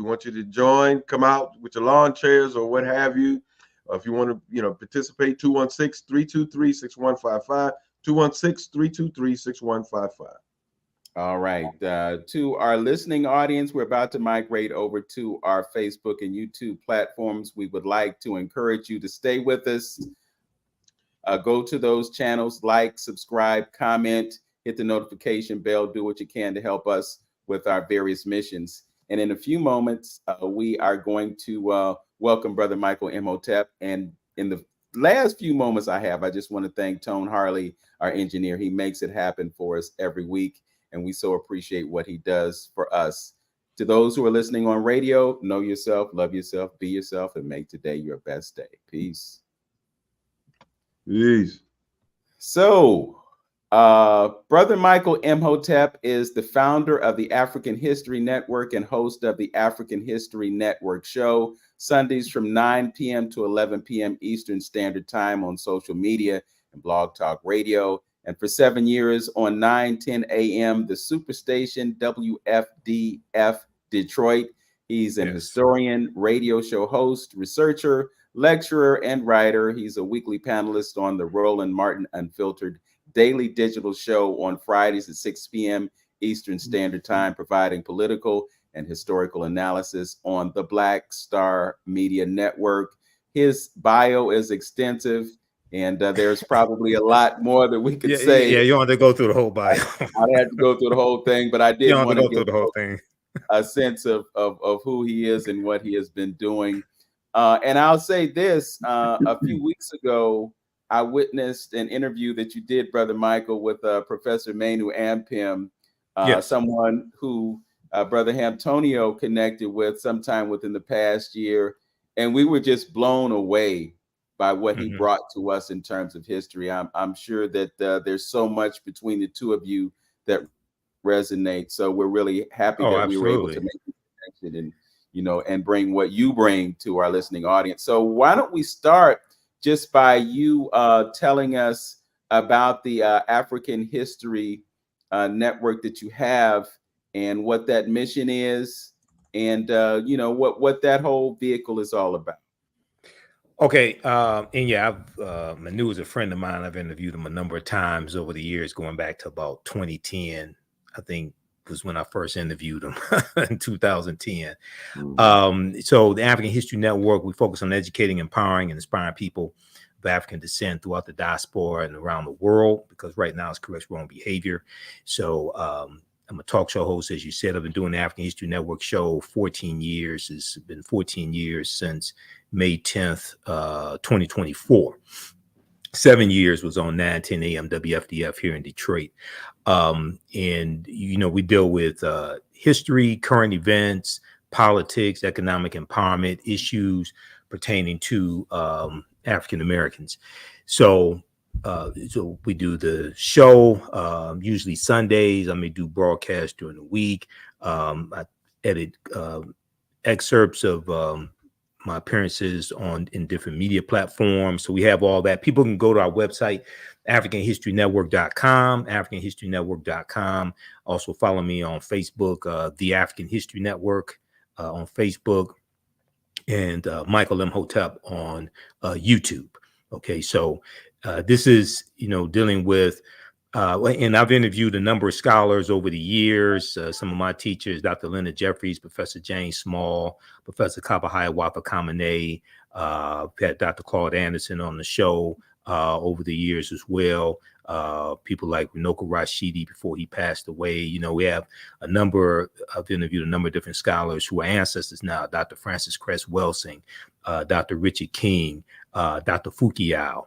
want you to join, come out with your lawn chairs or what have you. If you want to participate, 216-323-6155, 216-323-6155. All right. To our listening audience, we're about to migrate over to our Facebook and YouTube platforms. We would like to encourage you to stay with us. Go to those channels, like, subscribe, comment, hit the notification bell, do what you can to help us with our various missions. And in a few moments, we are going to welcome Brother Michael Imhotep. And in the last few moments I just want to thank Tone Harley, our engineer. He makes it happen for us every week, and we so appreciate what he does for us. To those who are listening on radio, know yourself, love yourself, be yourself, and make today your best day. Peace. Peace. So, Brother Michael Imhotep is the founder of the African History Network and host of the African History Network show, Sundays from 9 p.m. to 11 p.m. Eastern Standard Time on social media and Blog Talk Radio. And for 7 years on 9:10 a.m., the Superstation WFDF Detroit. He's an historian, radio show host, researcher, lecturer, and writer. He's a weekly panelist on the Roland Martin Unfiltered daily digital show on Fridays at 6 p.m. Eastern Standard Time, providing political and historical analysis on the Black Star Media Network. His bio is extensive, and there's probably a lot more that we could say. Yeah, you don't have to go through the whole bio. I'd have to go through the whole thing, but I did want to go through the whole thing. A sense of who he is and what he has been doing. And I'll say this, a few weeks ago, I witnessed an interview that you did, Brother Michael, with Professor Manu Ampim, someone who Brother Antonio connected with sometime within the past year. And we were just blown away by what he brought to us in terms of history. I'm sure that there's so much between the two of you that resonate. So we're really happy that we were able to make this connection and bring what you bring to our listening audience. So why don't we start just by you telling us about the African History Network that you have and what that mission is, and what that whole vehicle is all about. Okay, and yeah, Manu is a friend of mine. I've interviewed him a number of times over the years, going back to about 2010. I think was when I first interviewed him in 2010. So the African History Network, we focus on educating, empowering, and inspiring people of African descent throughout the diaspora and around the world, because right now it's correct wrong behavior. So I'm a talk show host, as you said. I've been doing the African History Network show 14 years. It's been 14 years since May 10th, 2024. 7 years was on 910 AM WFDF here in Detroit. And, we deal with history, current events, politics, economic empowerment issues pertaining to African Americans. So we do the show usually Sundays. I may do broadcasts during the week. I edit excerpts of my appearances in different media platforms. So we have all that. People can go to our website, africanhistorynetwork.com. Also follow me on Facebook, The African History Network on Facebook, and Michael Imhotep on YouTube. Okay, so this is, dealing with, and I've interviewed a number of scholars over the years. Some of my teachers, Dr. Leonard Jeffries, Professor James Small, Professor Kabahaya Wafa Kamene, had Dr. Claude Anderson on the show over the years as well. People like Runoko Rashidi before he passed away. We have I've interviewed a number of different scholars who are ancestors now. Dr. Francis Cress Welsing, Dr. Richard King, Dr. Fukiao.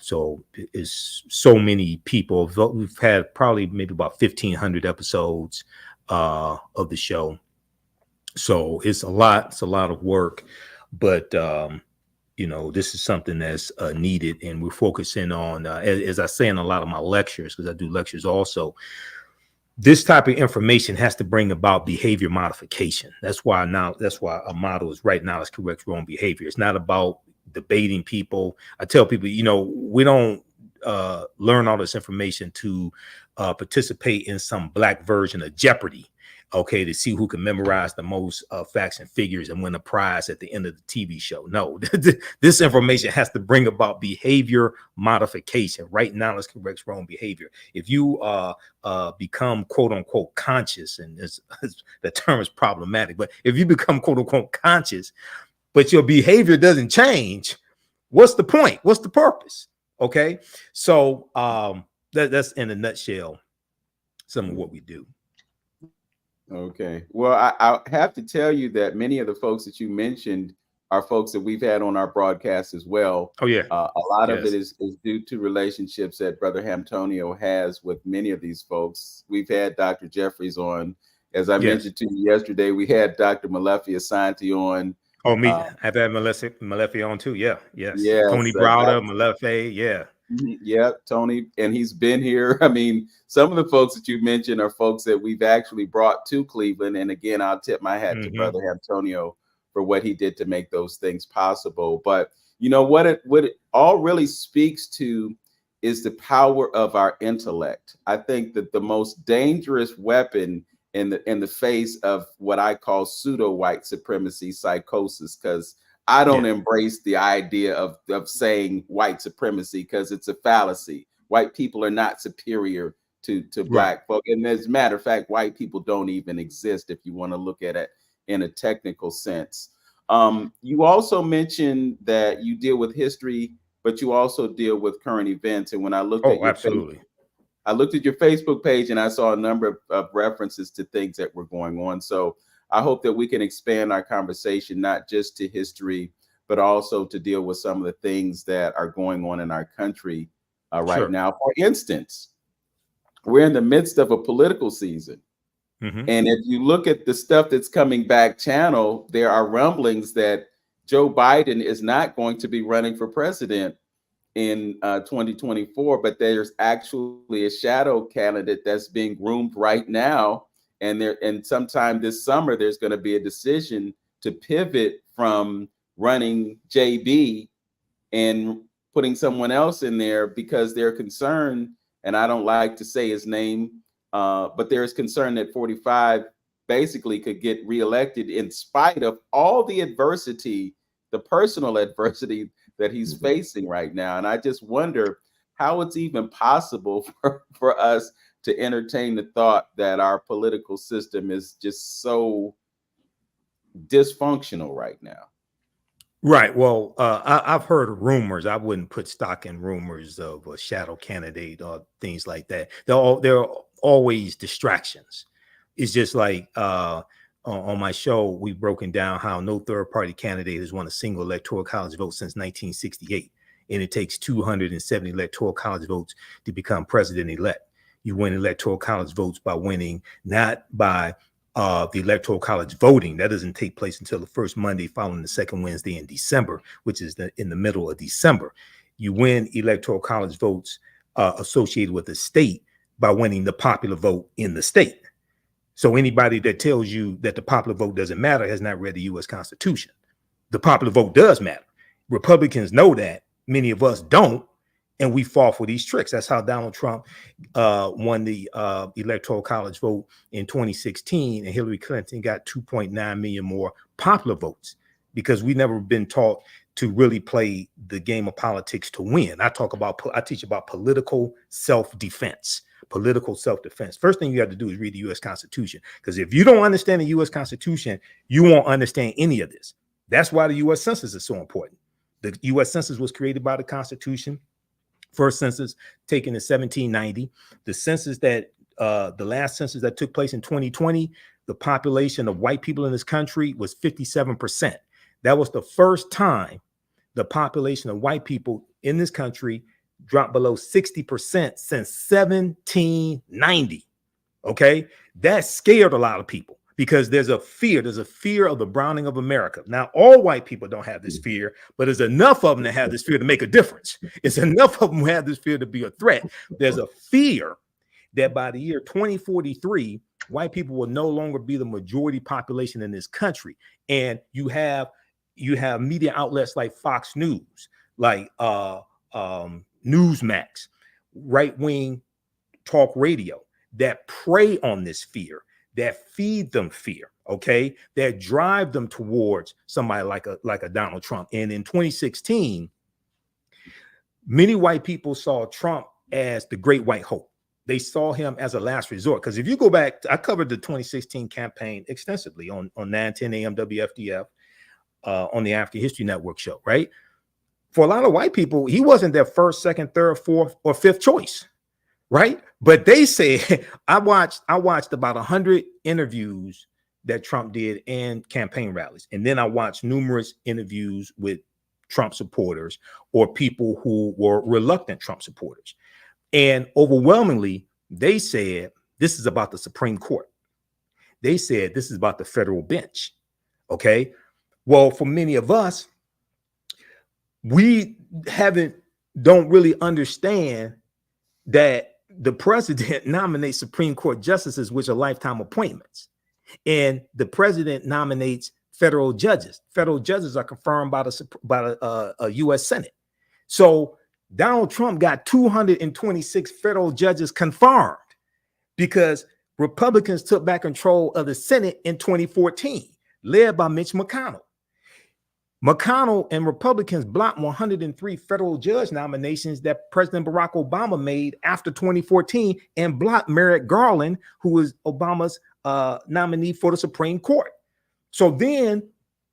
So it's so many people. We've had probably maybe about 1,500 episodes of the show. So it's a lot of work, but this is something that's needed, and we're focusing on, as I say in a lot of my lectures, because I do lectures also, this type of information has to bring about behavior modification. That's why our motto is right knowledge corrects wrong behavior. It's not about debating people. I tell people, we don't learn all this information to participate in some black version of Jeopardy. Okay, to see who can memorize the most facts and figures and win a prize at the end of the TV show. No, this information has to bring about behavior modification. Right knowledge corrects wrong behavior. If you become quote unquote conscious, and the term is problematic, but if you become quote unquote conscious, but your behavior doesn't change, what's the point? What's the purpose? Okay, so that's in a nutshell some of what we do. Okay. Well, I have to tell you that many of the folks that you mentioned are folks that we've had on our broadcast as well. Oh, yeah. A lot of it is due to relationships that Brother Hamtonio has with many of these folks. We've had Dr. Jeffries on. As I mentioned to you yesterday, we had Dr. Malefi Asante on. Oh, me. I've had Malefi on too. Yeah. Yes. Tony Browder, Malefi. Yeah. Yeah, Tony, and he's been here. I mean, some of the folks that you mentioned are folks that we've actually brought to Cleveland. And again, I'll tip my hat to Brother Antonio for what he did to make those things possible. But what it all really speaks to is the power of our intellect. I think that the most dangerous weapon in the face of what I call pseudo white supremacy psychosis, because I don't embrace the idea of saying white supremacy, because it's a fallacy. White people are not superior to black folk. And as a matter of fact, white people don't even exist if you want to look at it in a technical sense. You also mentioned that you deal with history, but you also deal with current events. And when I looked at your Facebook page, and I saw a number of references to things that were going on. So I hope that we can expand our conversation, not just to history, but also to deal with some of the things that are going on in our country right now. For instance, we're in the midst of a political season. And if you look at the stuff that's coming back channel, there are rumblings that Joe Biden is not going to be running for president in 2024, but there's actually a shadow candidate that's being groomed right now. And sometime this summer, there's going to be a decision to pivot from running JB and putting someone else in there, because they're concerned, and I don't like to say his name, but there's concern that 45 basically could get reelected in spite of all the adversity, the personal adversity that he's facing right now. And I just wonder how it's even possible for us to entertain the thought that our political system is just so dysfunctional right now. Right. Well, I've heard rumors. I wouldn't put stock in rumors of a shadow candidate or things like that. They're always distractions. It's just like on my show, we've broken down how no third party candidate has won a single electoral college vote since 1968. and it takes 270 electoral college votes to become president-elect. You win electoral college votes by winning, not by the electoral college voting. That doesn't take place until the first Monday following the second Wednesday in December, which is in the middle of December. You win electoral college votes associated with the state by winning the popular vote in the state. So anybody that tells you that the popular vote doesn't matter has not read the U.S. Constitution. The popular vote does matter. Republicans know that. Many of us don't, and we fall for these tricks. That's how Donald Trump won the electoral college vote in 2016, and Hillary Clinton got 2.9 million more popular votes, because we've never been taught to really play the game of politics to win. I teach about political self-defense. Political self-defense. First thing you have to do is read the U.S. Constitution, because if you don't understand the U.S. Constitution, you won't understand any of this. That's why the U.S. Census is so important. The U.S. Census was created by the Constitution. First census taken in 1790. The census that the last census that took place in 2020, the population of white people in this country was 57%. That was the first time the population of white people in this country dropped below 60% since 1790. Okay, that scared a lot of people, because there's a fear of the browning of America. Now, all white people don't have this fear, but there's enough of them that have this fear to make a difference. It's enough of them who have this fear to be a threat. There's a fear that by the year 2043, white people will no longer be the majority population in this country. And you have media outlets like Fox News, like Newsmax, right-wing talk radio, that prey on this fear, that feed them fear, okay, that drive them towards somebody like a Donald Trump. And in 2016, many white people saw Trump as the great white hope. They saw him as a last resort. Because if you go back, I covered the 2016 campaign extensively on 910 AM WFDF on the African History Network show, right? For a lot of white people, he wasn't their first, second, third, fourth, or fifth choice, right? But they said, I watched about 100 interviews that Trump did and campaign rallies. And then I watched numerous interviews with Trump supporters or people who were reluctant Trump supporters. And overwhelmingly, they said, this is about the Supreme Court. They said, this is about the federal bench. Okay. Well, for many of us, we don't really understand that the president nominates Supreme Court justices, which are lifetime appointments. And the president nominates federal judges. Federal judges are confirmed by the U.S. Senate. So Donald Trump got 226 federal judges confirmed because Republicans took back control of the Senate in 2014, led by Mitch McConnell. McConnell and Republicans blocked 103 federal judge nominations that President Barack Obama made after 2014 and blocked Merrick Garland, who was Obama's nominee for the Supreme Court. So then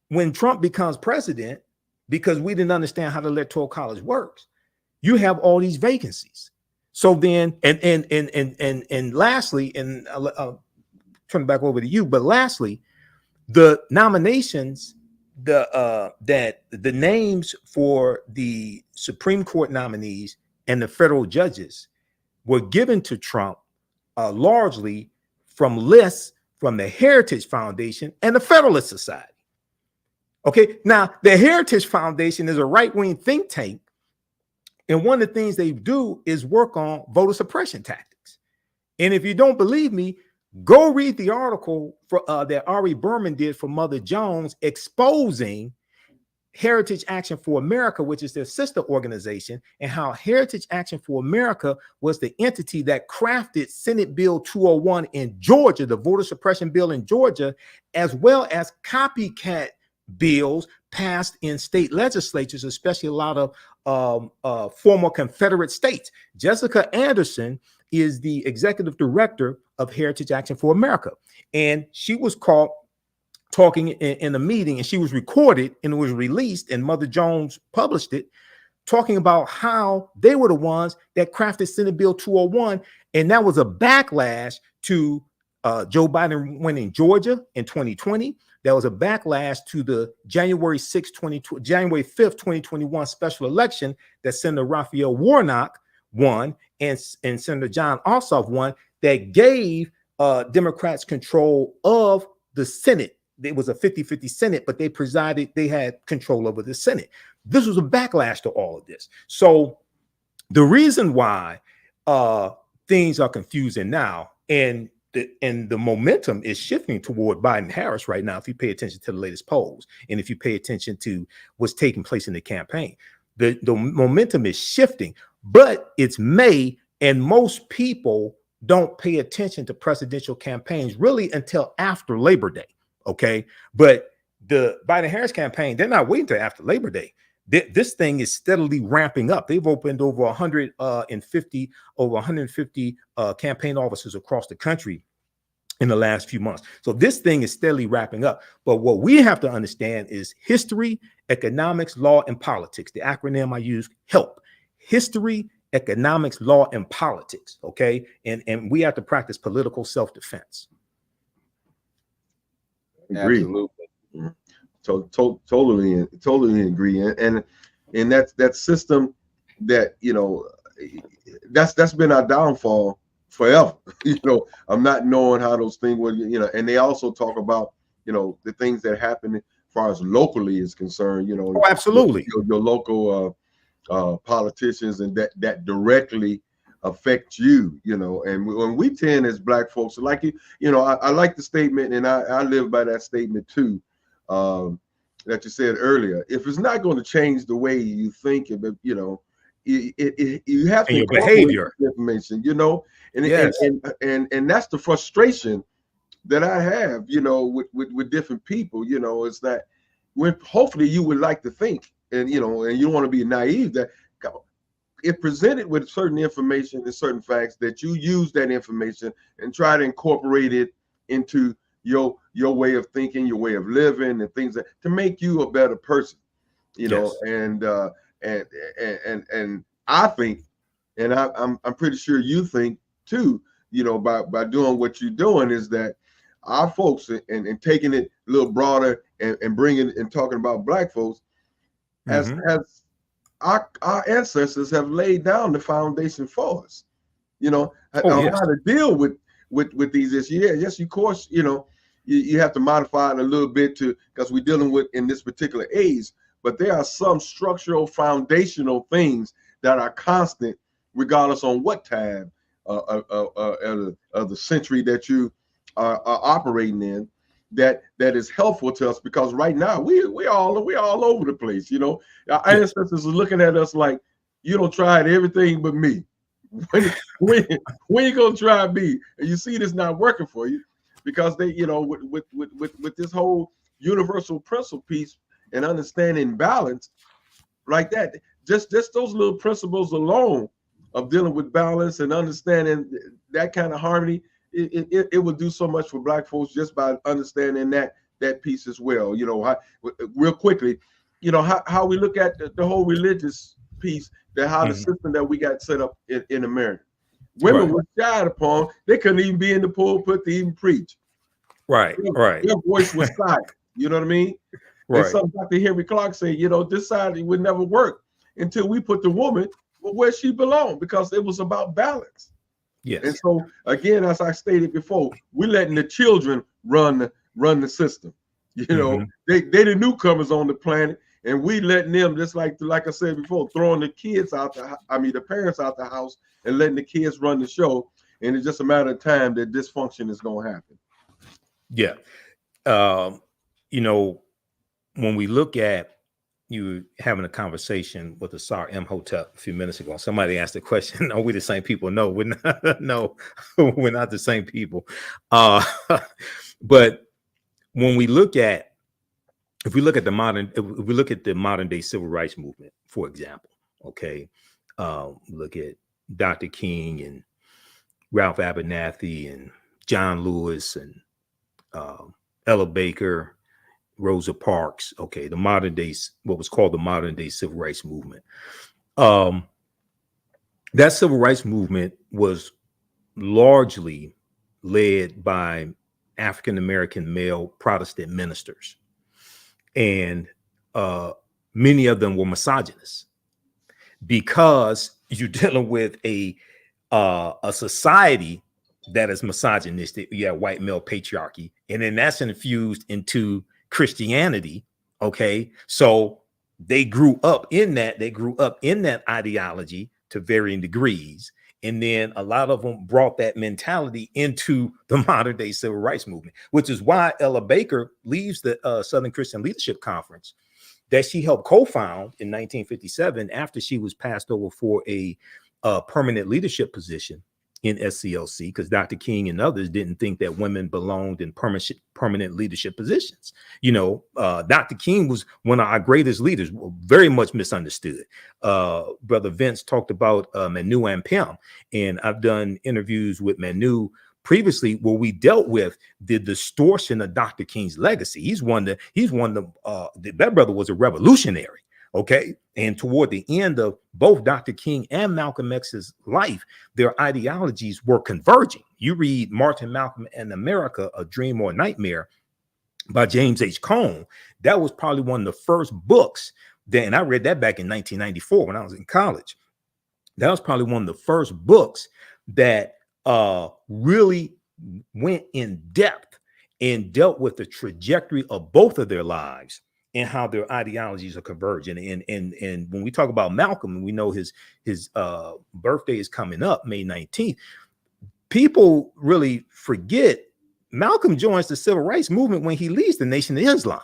when Trump becomes president, because we didn't understand how the Electoral College works, you have all these vacancies. So then, and lastly, and I'll turn it back over to you, but lastly, the nominations, that the names for the Supreme Court nominees and the federal judges were given to Trump largely from lists from the Heritage Foundation and the Federalist Society. Okay, now the Heritage Foundation is a right-wing think tank, and one of the things they do is work on voter suppression tactics. And if you don't believe me, go read the article that Ari Berman did for Mother Jones exposing Heritage Action for America, which is their sister organization, and how Heritage Action for America was the entity that crafted Senate Bill 201 in Georgia, the voter suppression bill in Georgia, as well as copycat bills passed in state legislatures, especially a lot of former Confederate states. Jessica Anderson is the executive director of Heritage Action for America. And she was caught talking in a meeting, and she was recorded and it was released, and Mother Jones published it, talking about how they were the ones that crafted Senate Bill 201. And that was a backlash to Joe Biden winning Georgia in 2020, there was a backlash to the January 5th, 2021 special election that Senator Raphael Warnock won and Senator John Ossoff won, that gave Democrats control of the Senate. It was a 50-50 Senate, but they had control over the Senate. This was a backlash to all of this. So the reason why things are confusing now, and the momentum is shifting toward Biden-Harris right now, if you pay attention to the latest polls, and if you pay attention to what's taking place in the campaign, the momentum is shifting, but it's May, and most people don't pay attention to presidential campaigns really until after Labor Day. Okay. But the Biden-Harris campaign, they're not waiting until after Labor Day. This thing is steadily ramping up. They've opened over 150 campaign offices across the country in the last few months. So this thing is steadily wrapping up. But what we have to understand is history, economics, law, and politics. The acronym I use, HELP. History, economics, law, and politics. Okay. And we have to practice political self-defense. Absolutely. Totally agree. And that system that, that's been our downfall forever. I'm not knowing how those things would, and they also talk about, the things that happen as far as locally is concerned, Oh, absolutely. Your local politicians, and that directly affect you, and when we tend as Black folks, like, I like the statement, and I live by that statement too, that you said earlier. If it's not going to change the way you think, you have to your behavior information, and, yes. and that's the frustration that I have, with different people, is that when hopefully you would like to think, and you don't want to be naive, that if presented with certain information and certain facts, that you use that information and try to incorporate it into your way of thinking, your way of living, and things to make you a better person, yes. And I think, and I'm pretty sure you think too, by doing what you're doing, is that our folks, and taking it a little broader, and bringing and talking about Black folks, as our ancestors have laid down the foundation for us, how to deal with these issues. Yes, of course, you have to modify it a little bit because we're dealing with in this particular age, but there are some structural foundational things that are constant regardless on what time of the century that you are operating in, that is helpful to us, because right now we all over the place. Our ancestors are looking at us like, you don't try everything but me. when you gonna try me? And you see this not working for you, because they, with this whole universal principle piece and understanding balance like that, just those little principles alone of dealing with balance and understanding that kind of harmony, it would do so much for Black folks just by understanding that piece as well. Real quickly, how we look at the whole religious piece, how the system that we got set up in America. Women were shied upon. They couldn't even be in the pulpit to even preach. Right. Their voice was silent. You know what I mean? Right. And something Dr. Henry Clark said, this side, it would never work until we put the woman where she belonged, because it was about balance. Yes. And so again, as I stated before, we're letting the children run the system. They the newcomers on the planet, and we letting them, just like I said before, throwing the parents out the house and letting the kids run the show. And it's just a matter of time that dysfunction is going to happen. Yeah. When we look at you having a conversation with Asar Imhotep a few minutes ago, somebody asked the question, are we the same people? No, we're not. No, we're not the same people. But when we look at, if we look at the modern day civil rights movement, for example, okay, look at Dr. King and Ralph Abernathy and John Lewis and Ella Baker, Rosa Parks, okay, the modern days, what was called the modern day civil rights movement. That civil rights movement was largely led by African-American male Protestant ministers. And many of them were misogynists, because you're dealing with a society that is misogynistic. You have white male patriarchy, and then that's infused into Christianity. Okay, so they grew up in that. They grew up in that ideology to varying degrees, and then a lot of them brought that mentality into the modern day civil rights movement, which is why Ella Baker leaves the Southern Christian Leadership Conference that she helped co-found in 1957 after she was passed over for a permanent leadership position in SCLC, because Dr. King and others didn't think that women belonged in permanent leadership positions. You know, Dr. King was one of our greatest leaders, very much misunderstood. Brother Vince talked about Manu Ampem, and I've done interviews with Manu previously where we dealt with the distortion of Dr. King's legacy. That brother was a revolutionary. Okay. And toward the end of both Dr. King and Malcolm X's life, their ideologies were converging. You read Martin, Malcolm and America, A Dream or a Nightmare by James H. Cone. That was probably one of the first books that, and I read that back in 1994 when I was in college. That was probably one of the first books that really went in depth and dealt with the trajectory of both of their lives and how their ideologies are converging. And when we talk about Malcolm, and we know his birthday is coming up May 19th, people really forget Malcolm joins the civil rights movement when he leaves the Nation of Islam.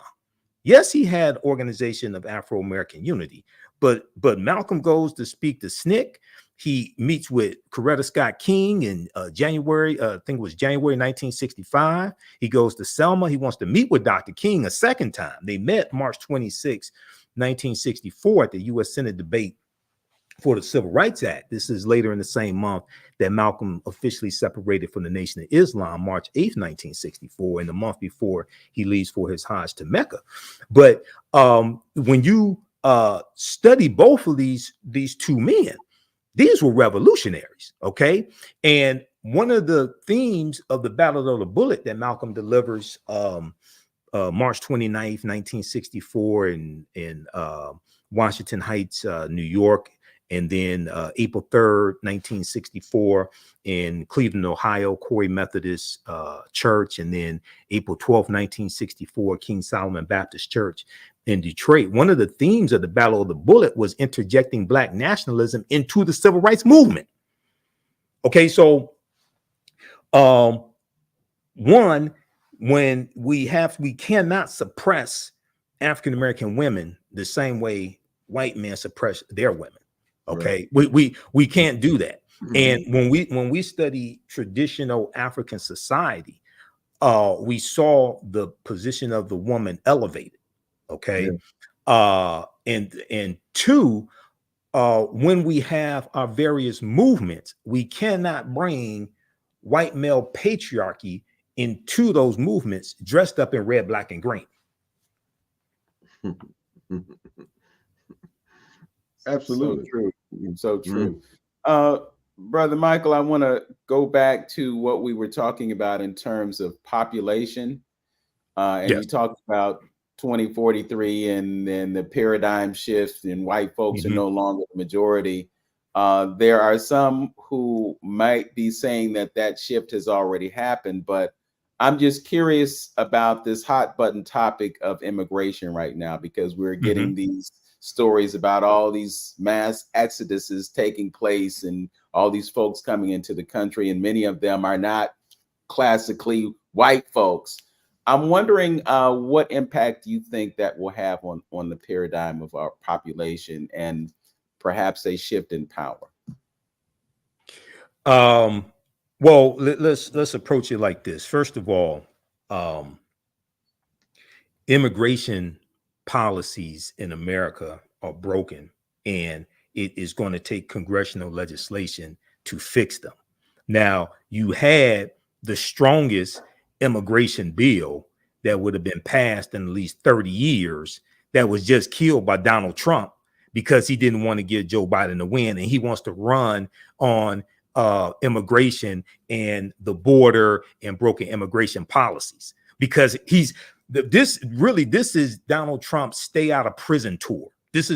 Yes, he had Organization of Afro-American Unity, but Malcolm goes to speak to SNCC. He meets with Coretta Scott King in January, I think it was January 1965. He goes to Selma. He wants to meet with Dr. King a second time. They met March 26, 1964 at the U.S. Senate debate for the Civil Rights Act. This is later in the same month that Malcolm officially separated from the Nation of Islam, March 8th, 1964, and the month before he leaves for his Hajj to Mecca. But when you study both of these two men, these were revolutionaries, okay? And one of the themes of the Battle of the Bullet that Malcolm delivers March 29th, 1964 in Washington Heights, New York, and then April 3rd, 1964 in Cleveland, Ohio, Corey Methodist Church, and then April 12th, 1964, King Solomon Baptist Church in Detroit. One of the themes of the Battle of the Bullet was interjecting Black nationalism into the civil rights movement. Okay, so one, when we cannot suppress African-American women the same way white men suppress their women. Okay, right. We can't do that. Mm-hmm. And when we study traditional African society, we saw the position of the woman elevated. Okay. Yeah. And two, when we have our various movements, we cannot bring white male patriarchy into those movements dressed up in red, black, and green. Absolutely. So true. So true. Mm-hmm. Brother Michael, I want to go back to what we were talking about in terms of population. And yes. You talked about 2043 and then the paradigm shift and white folks mm-hmm. are no longer the majority. There are some who might be saying that shift has already happened, but I'm just curious about this hot button topic of immigration right now, because we're getting mm-hmm. these stories about all these mass exoduses taking place and all these folks coming into the country, and many of them are not classically white folks. I'm wondering what impact you think that will have on the paradigm of our population and perhaps a shift in power. Well, let's approach it like this. First of all, immigration policies in America are broken, and it is going to take congressional legislation to fix them. Now, you had the strongest immigration bill that would have been passed in at least 30 years that was just killed by Donald Trump because he didn't want to give Joe Biden a win, and he wants to run on immigration and the border and broken immigration policies, because this is Donald Trump's stay out of prison tour. This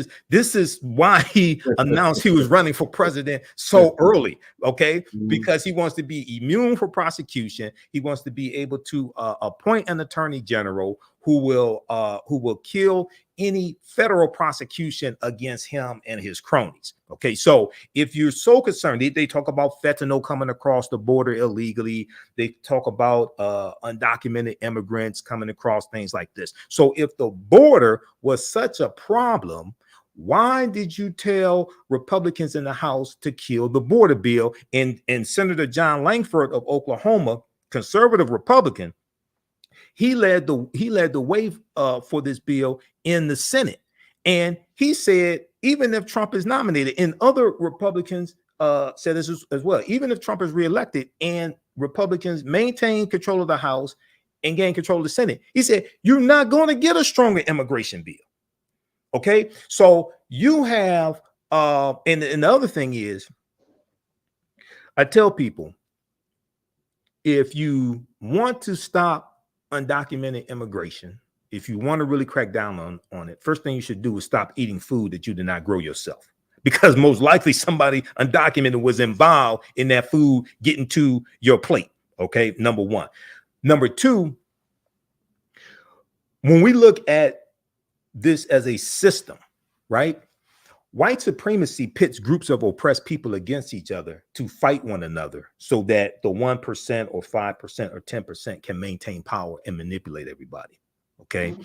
is why he announced he was running for president so early, okay? Because he wants to be immune for prosecution. He wants to be able to appoint an attorney general who will kill any federal prosecution against him and his cronies. Okay, so if you're so concerned, they talk about fentanyl coming across the border illegally. They talk about undocumented immigrants coming across, things like this. So if the border was such a problem, why did you tell Republicans in the House to kill the border bill? And Senator John Langford of Oklahoma, conservative Republican, he led the way for this bill in the Senate. And he said, even if Trump is nominated, and other Republicans said this as well, even if Trump is reelected and Republicans maintain control of the House and gain control of the Senate, he said, you're not going to get a stronger immigration bill. Okay, so you have, and the other thing is, I tell people, if you want to stop undocumented immigration, if you want to really crack down on it, first thing you should do is stop eating food that you did not grow yourself, because most likely somebody undocumented was involved in that food getting to your plate. Okay, number one. Number two, when we look at this as a system, right? White supremacy pits groups of oppressed people against each other to fight one another so that the 1% or 5% or 10% can maintain power and manipulate everybody. Okay.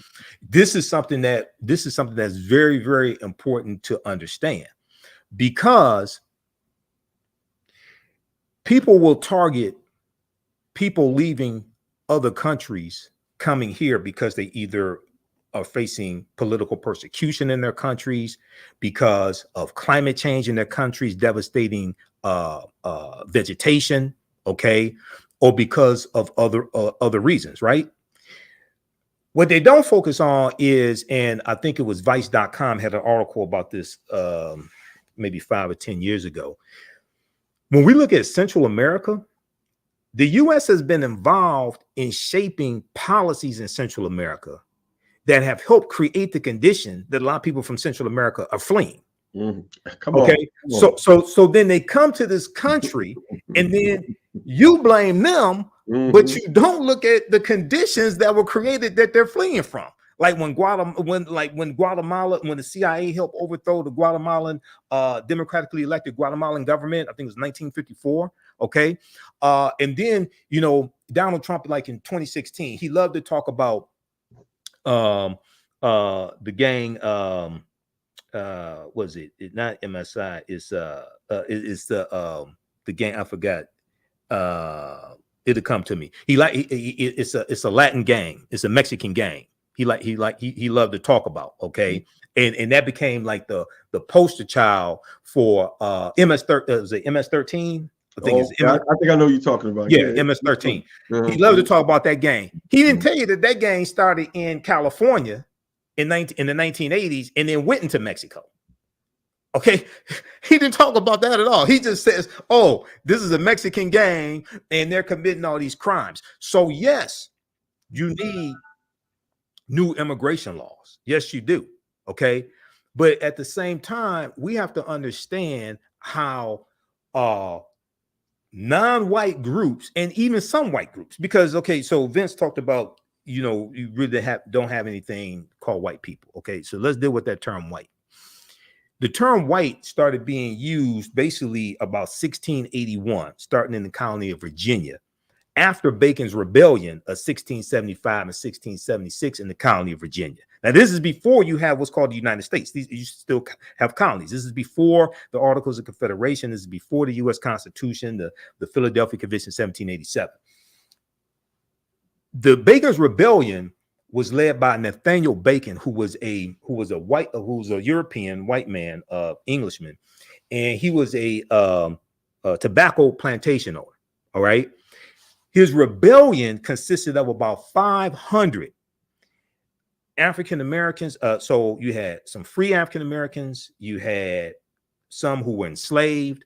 This is something that's very, very important to understand, because people will target people leaving other countries coming here because they either are facing political persecution in their countries, because of climate change in their countries, devastating vegetation, okay, or because of other reasons, right? What they don't focus on is, and I think it was Vice.com had an article about this maybe 5 or 10 years ago. When we look at Central America, the U.S. has been involved in shaping policies in Central America that have helped create the condition that a lot of people from Central America are fleeing. Come okay, on. So then they come to this country, and then you blame them, but you don't look at the conditions that were created that they're fleeing from. Like when Guatemala, when the CIA helped overthrow the Guatemalan democratically elected Guatemalan government, I think it was 1954. Okay, and then Donald Trump, like in 2016, he loved to talk about the gang, was it not MSI, it's the gang, I forgot, it'll come to me. It's a Latin gang, it's a Mexican gang. He loved to talk about. Okay, and that became like the poster child for MS-13. I think I think I know what you're talking about. Yeah, MS-13. He loved to talk about that gang. He didn't tell you that gang started in California in the 1980s and then went into Mexico. Okay, he didn't talk about that at all. He just says, "Oh, this is a Mexican gang and they're committing all these crimes." So yes, you need new immigration laws. Yes, you do. Okay, but at the same time, we have to understand how non-white groups and even some white groups, because so Vince talked about you really don't have anything called white people. Okay, so let's deal with that term white. The term white started being used basically about 1681, starting in the colony of Virginia, after Bacon's Rebellion of 1675 and 1676 in the colony of Virginia. Now, this is before you have what's called the United States. You still have colonies. This is before the Articles of Confederation. This is before the U.S. Constitution, the Philadelphia Convention, 1787. The Bacon's Rebellion was led by Nathaniel Bacon, who was a European white man, Englishman, and he was a tobacco plantation owner. All right. His rebellion consisted of about 500 African Americans. So you had some free African Americans, you had some who were enslaved,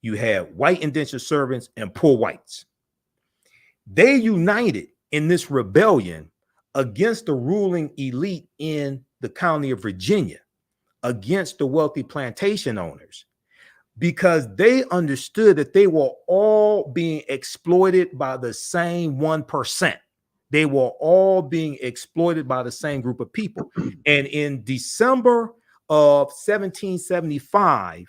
you had white indentured servants and poor whites. They united in this rebellion against the ruling elite in the colony of Virginia, against the wealthy plantation owners, because they understood that they were all being exploited by the same 1%. They were all being exploited by the same group of people. And in December of 1775,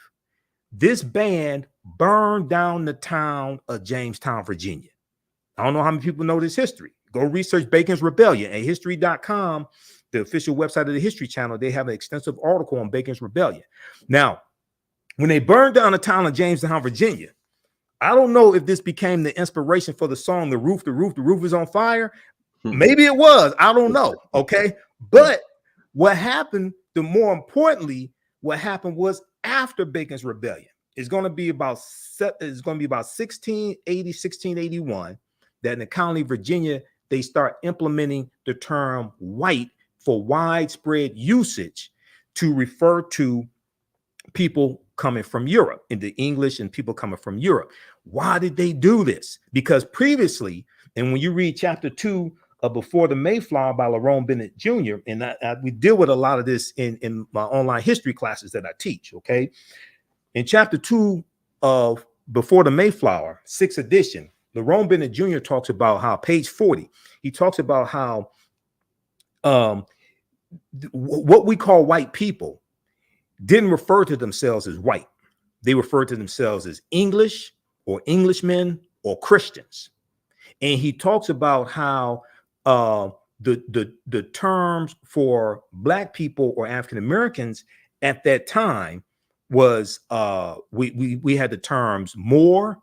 this band burned down the town of Jamestown, Virginia. I don't know how many people know this history. Go research Bacon's Rebellion at history.com, the official website of the History Channel. They have an extensive article on Bacon's Rebellion. Now, when they burned down the town of Jamestown, Virginia, I don't know if this became the inspiration for the song, the roof is on fire. Maybe it was. I don't know. Okay. But what happened, the more importantly, what happened was after Bacon's Rebellion. It's going to be about 1680, 1681 that in the colony of Virginia, they start implementing the term white for widespread usage to refer to people coming from Europe, in the English and people coming from Europe. Why did they do this? Because previously, and when you read chapter 2 of Before the Mayflower by Lerone Bennett Jr., and we deal with a lot of this in my online history classes that I teach, okay? In chapter 2 of Before the Mayflower, 6th edition, Lerone Bennett Jr. talks about how, page 40, he talks about how what we call white people didn't refer to themselves as white. They referred to themselves as English or Englishmen or Christians. And he talks about how the terms for Black people or African Americans at that time was we had the terms Moor,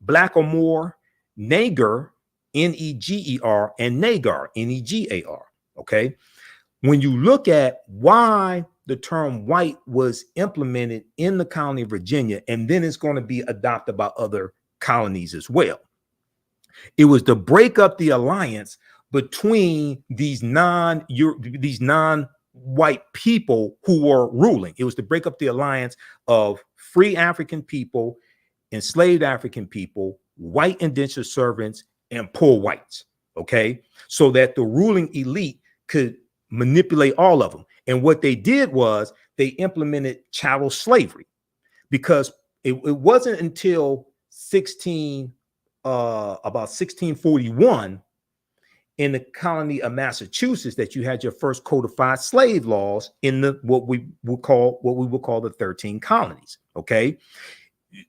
Black or Moor, Neger, Neger, and Nagar, Negar. Okay. When you look at why the term white was implemented in the colony of Virginia, and then it's going to be adopted by other colonies as well, it was to break up the alliance between these non-white people who were ruling. It was to break up the alliance of free African people, enslaved African people, white indentured servants, and poor whites. Okay, so that the ruling elite could manipulate all of them. And what they did was they implemented chattel slavery, because it wasn't until about 1641 in the colony of Massachusetts that you had your first codified slave laws in the what we would call the 13 colonies. Okay,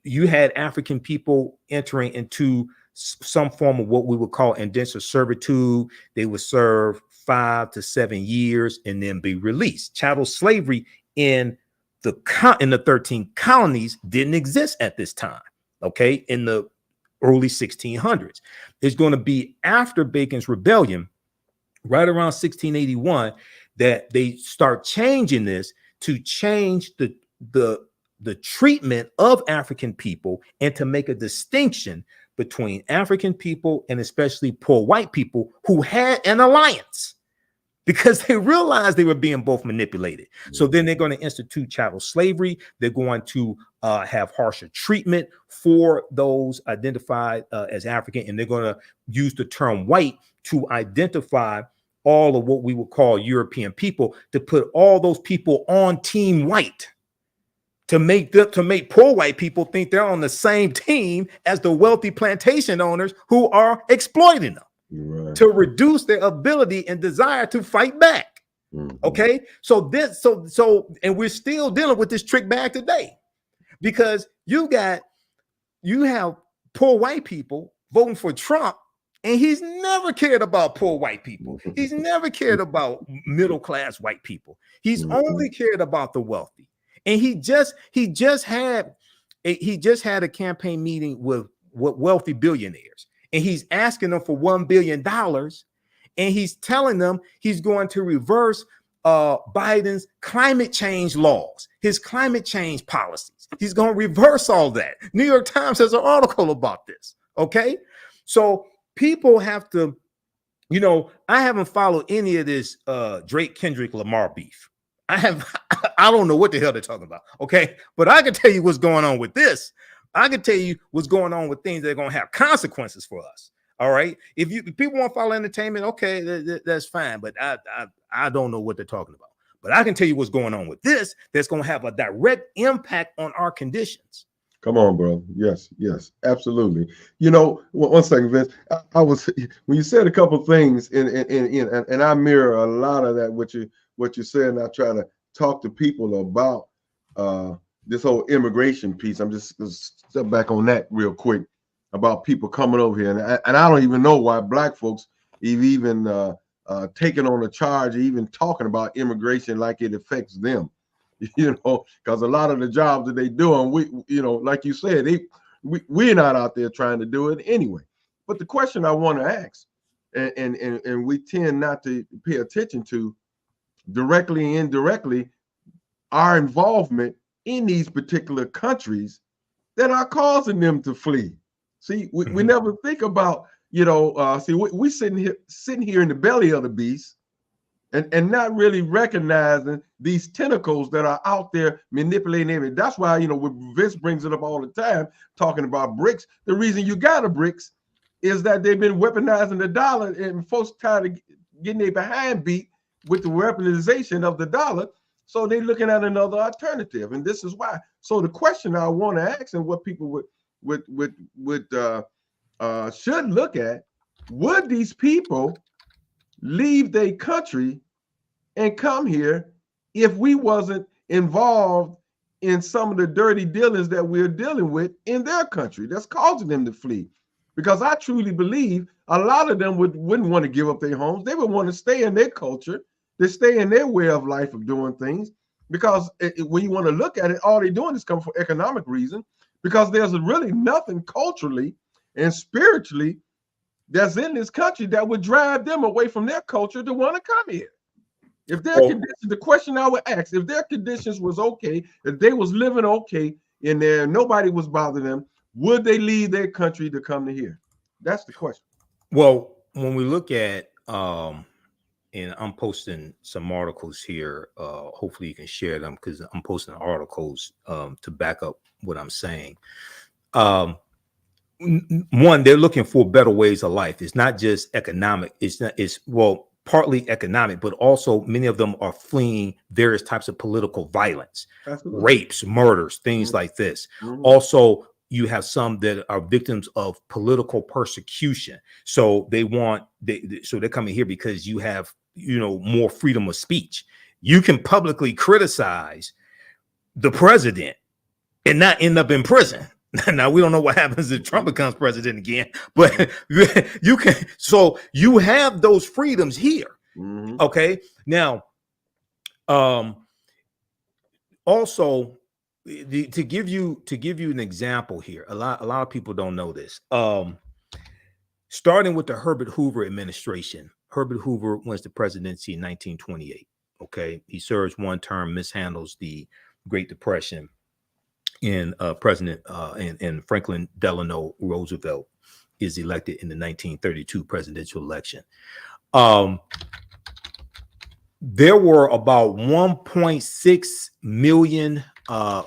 you had African people entering into some form of what we would call indentured servitude. They would serve 5 to 7 years and then be released. Chattel slavery in the 13 colonies didn't exist at this time. Okay, in the early 1600s. It's going to be after Bacon's Rebellion, right around 1681, that they start changing this to change the treatment of African people and to make a distinction between African people and especially poor white people who had an alliance, because they realized they were being both manipulated. So then they're going to institute chattel slavery. They're going to have harsher treatment for those identified as African, and they're going to use the term white to identify all of what we would call European people, to put all those people on team white, to make poor white people think they're on the same team as the wealthy plantation owners who are exploiting them, right, to reduce their ability and desire to fight back. Okay, so and we're still dealing with this trick bag today, because you have poor white people voting for Trump, and he's never cared about poor white people. He's never cared about middle class white people. He's only cared about the wealthy. And he just had a campaign meeting with wealthy billionaires, and he's asking them for $1 billion, and he's telling them he's going to reverse Biden's climate change laws, his climate change policies. He's going to reverse all that. New York Times has an article about this. Okay, so people have to, I haven't followed any of this Drake Kendrick Lamar beef. I don't know what the hell they're talking about. Okay, but I can tell you what's going on with this. I can tell you what's going on with things that are going to have consequences for us. All right. If people want to follow entertainment, okay, that's fine. But I don't know what they're talking about. But I can tell you what's going on with this that's going to have a direct impact on our conditions. Come on, bro. Yes, yes, absolutely. You know, one second, Vince. I was when you said a couple of things, and I mirror a lot of that what you said, and I try to talk to people about this whole immigration piece. I'm just gonna step back on that real quick about people coming over here, and I don't even know why Black folks even taking on a charge, even talking about immigration like it affects them. You know, because a lot of the jobs that they do, and we, you know, like you said, we're not out there trying to do it anyway. But the question I want to ask, and we tend not to pay attention to directly and indirectly, our involvement in these particular countries that are causing them to flee. See, we never think about, you know, we sitting here in the belly of the beast, and not really recognizing these tentacles that are out there manipulating everything. That's why, you know, when Vince brings it up all the time, talking about BRICS, the reason you got a BRICS is that they've been weaponizing the dollar, and folks tired of getting their behind beat with the weaponization of the dollar. So they're looking at another alternative, and this is why. So the question I want to ask, and what people should look at, would these people leave their country and come here if we wasn't involved in some of the dirty dealings that we're dealing with in their country that's causing them to flee? Because I truly believe a lot of them wouldn't want to give up their homes. They would want to stay in their culture, to stay in their way of life of doing things. Because when you want to look at it, all they're doing is come for economic reason, because there's really nothing culturally and spiritually that's in this country that would drive them away from their culture to want to come here. If their conditions, the question I would ask, if their conditions was okay, if they was living okay in there, nobody was bothering them, would they leave their country to come to here? That's the question. Well, when we look at, and I'm posting some articles here, hopefully you can share them, because I'm posting articles to back up what I'm saying. One, they're looking for better ways of life. It's not just economic. It's partly economic, but also many of them are fleeing various types of political violence, rapes, murders, things like this. Also, you have some that are victims of political persecution. So they're coming here because you have, you know, more freedom of speech. You can publicly criticize the president and not end up in prison. Now, we don't know what happens if Trump becomes president again, but you can. So you have those freedoms here. Okay. Now, also, to give you an example here, a lot of people don't know this. Starting with the Herbert Hoover administration, Herbert Hoover wins the presidency in 1928. Okay, he serves one term, mishandles the Great Depression. In President and Franklin Delano Roosevelt is elected in the 1932 presidential election. There were about 1.6 million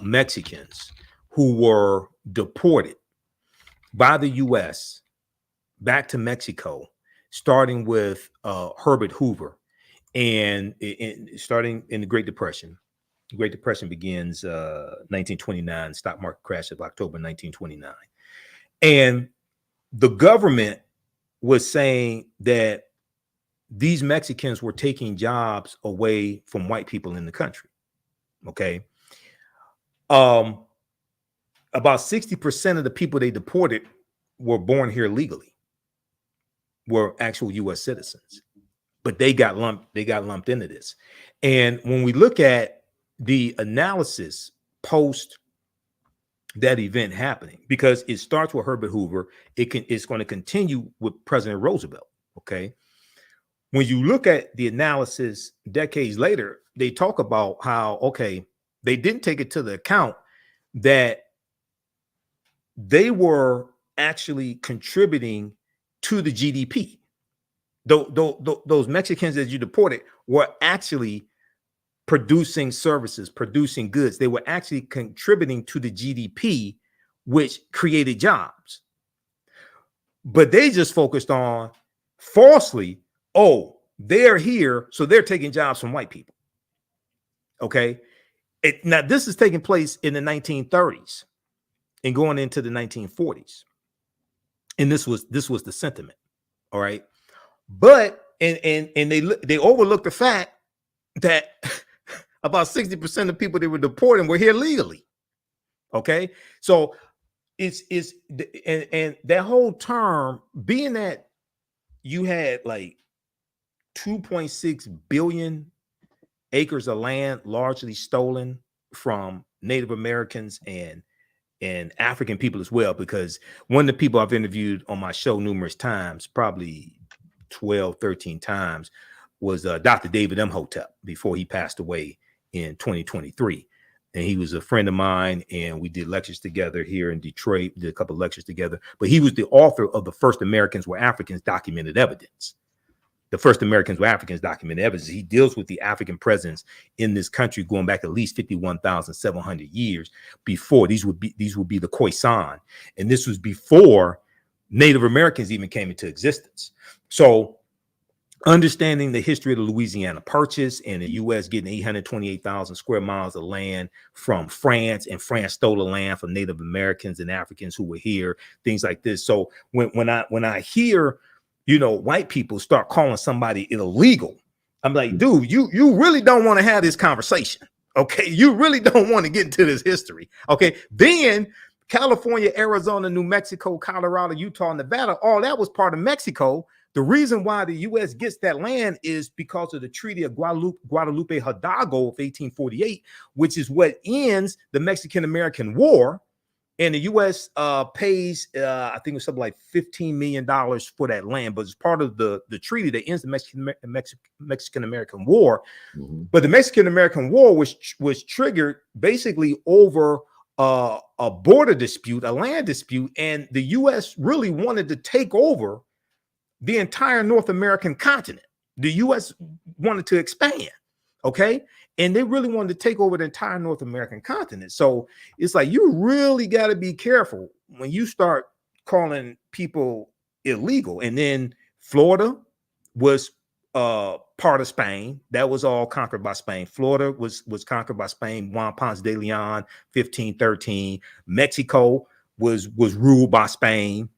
Mexicans who were deported by the U.S. back to Mexico, starting with Herbert Hoover, and starting in the Great Depression. The Great Depression begins 1929, stock market crash of October 1929. And the government was saying that these Mexicans were taking jobs away from white people in the country. Okay. About 60% of the people they deported were born here legally, were actual U.S. citizens, but they got lumped into this. And when we look at the analysis post that event happening, because it starts with Herbert Hoover, it's going to continue with President Roosevelt. Okay. When you look at the analysis decades later, they talk about how, okay, they didn't take it to the account that they were actually contributing to the GDP. Those Mexicans that you deported were actually producing services, producing goods. They were actually contributing to the GDP which created jobs. But they just focused on falsely, oh, they're here, so they're taking jobs from white people. Okay. Now, this is taking place in the 1930s and going into the 1940s. And this was the sentiment. All right. But and they overlooked the fact that about 60% of people they were deporting were here legally. Okay. So it's and that whole term, being that you had like 2.6 billion acres of land largely stolen from Native Americans and African people as well, because one of the people I've interviewed on my show numerous times, probably 12, 13 times, was Dr. David Imhotep before he passed away in 2023. And he was a friend of mine, and we did lectures together here in Detroit, did a couple of lectures together. But he was the author of The First Americans Were Africans, Documented Evidence. The First Americans Were Africans, Documented Evidence. He deals with the African presence in this country going back at least 51,700 years before. These would be the Khoisan. And this was before Native Americans even came into existence. So understanding the history of the Louisiana Purchase and the U.S. getting 828,000 square miles of land from France, and France stole the land from Native Americans and Africans who were here, things like this. So when I hear, you know, white people start calling somebody illegal, I'm like, dude, you really don't want to have this conversation. Okay, you really don't want to get into this history. Okay, then California, Arizona, New Mexico, Colorado, Utah, Nevada, all that was part of Mexico. The reason why the U.S. gets that land is because of the Treaty of Guadalupe Hidalgo of 1848, which is what ends the Mexican-American War. And the U.S. pays, I think it was something like $15 million for that land, but it's part of the treaty that ends the Mexican-American War. Mm-hmm. But the Mexican-American War was triggered basically over a border dispute, a land dispute, and the U.S. really wanted to take over the entire North American continent. The U.S. wanted to expand, okay? And they really wanted to take over the entire North American continent. So it's like, you really got to be careful when you start calling people illegal. And then Florida was part of Spain. That was all conquered by Spain. Florida was conquered by Spain. Juan Ponce de Leon, 1513. Mexico was ruled by Spain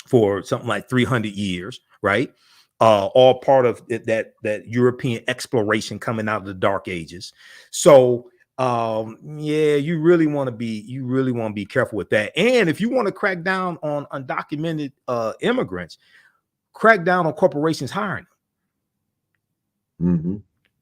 for something like 300 years, right? All part of that European exploration coming out of the Dark Ages. So yeah, you really want to be careful with that. And if you want to crack down on undocumented immigrants, crack down on corporations hiring them. Mm-hmm.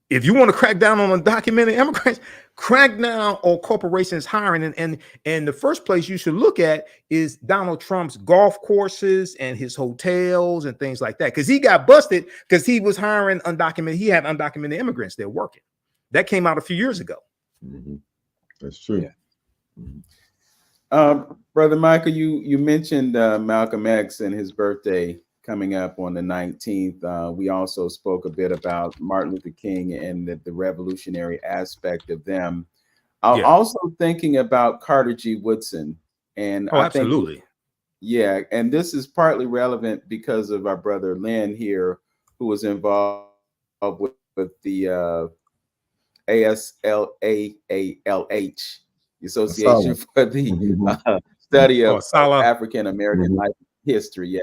If you want to crack down on undocumented immigrants, crack down on corporations hiring. And the first place you should look at is Donald Trump's golf courses and his hotels and things like that. Because he got busted because he was hiring undocumented. He had undocumented immigrants there working. That came out a few years ago. Mm-hmm. That's true. Yeah. Mm-hmm. Brother Michael, you mentioned Malcolm X and his birthday coming up on the 19th. We also spoke a bit about Martin Luther King and the revolutionary aspect of them. I'm also thinking about Carter G. Woodson. And I absolutely. think, yeah, and this is partly relevant because of our brother Lynn here, who was involved with the ASLAALH, the Association for the Study of African American Life History. Yeah.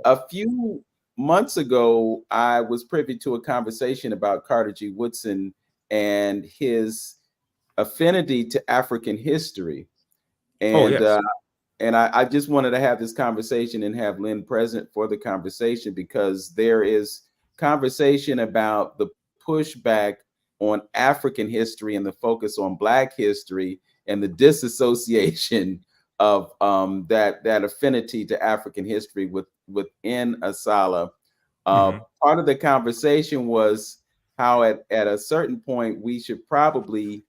A few months ago, I was privy to a conversation about Carter G. Woodson and his affinity to African history. And I just wanted to have this conversation and have Lynn present for the conversation, because there is conversation about the pushback on African history and the focus on Black history and the disassociation of that affinity to African history within Asala. Part of the conversation was how at a certain point we should probably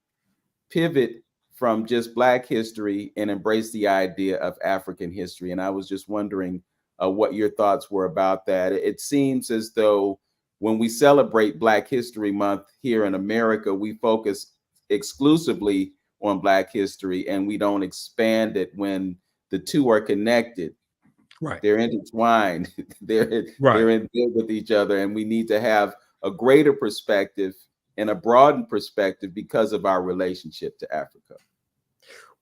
pivot from just Black history and embrace the idea of African history. And I was just wondering what your thoughts were about that. It seems as though when we celebrate Black History Month here in America, we focus exclusively on Black history, and we don't expand it when the two are connected. Right. They're intertwined. they're Right. in bed with each other, and we need to have a greater perspective and a broadened perspective because of our relationship to Africa.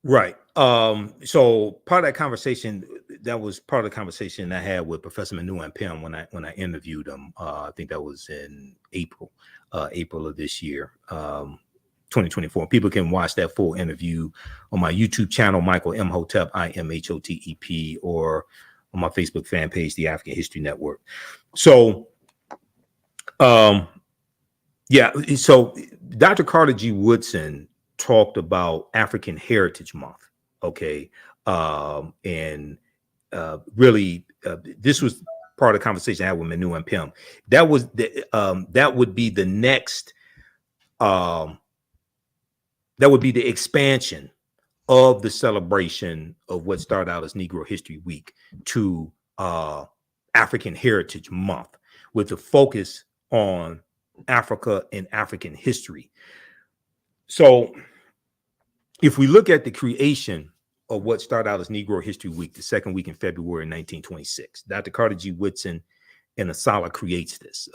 Right. So part of that conversation, that was part of the conversation I had with Professor Manu and Pim when I interviewed him. I think that was in April of this year, 2024. People can watch that full interview on my YouTube channel, Michael Imhotep, Imhotep, or on my Facebook fan page, the African History Network. So, yeah. So Dr. Carter G. Woodson talked about African Heritage Month. Okay. And really, this was part of the conversation I had with Manu and Pim. That was that would be the next, that would be the expansion of the celebration of what started out as Negro History Week to African Heritage Month, with the focus on Africa and African history. So if we look at the creation of what started out as Negro History Week, the second week in February 1926, Dr. Carter G. Woodson and Asala creates this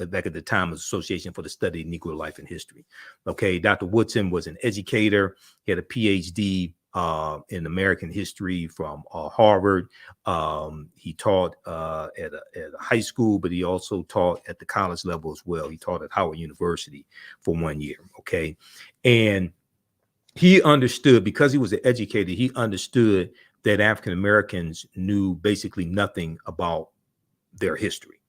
back at the time of Association for the Study of Negro Life and History. Okay, Dr. Woodson was an educator. He had a PhD in American history from Harvard. He taught at a high school, but he also taught at the college level as well. He taught at Howard University for 1 year. Okay, and he understood, because he was an educator, he understood that African Americans knew basically nothing about their history.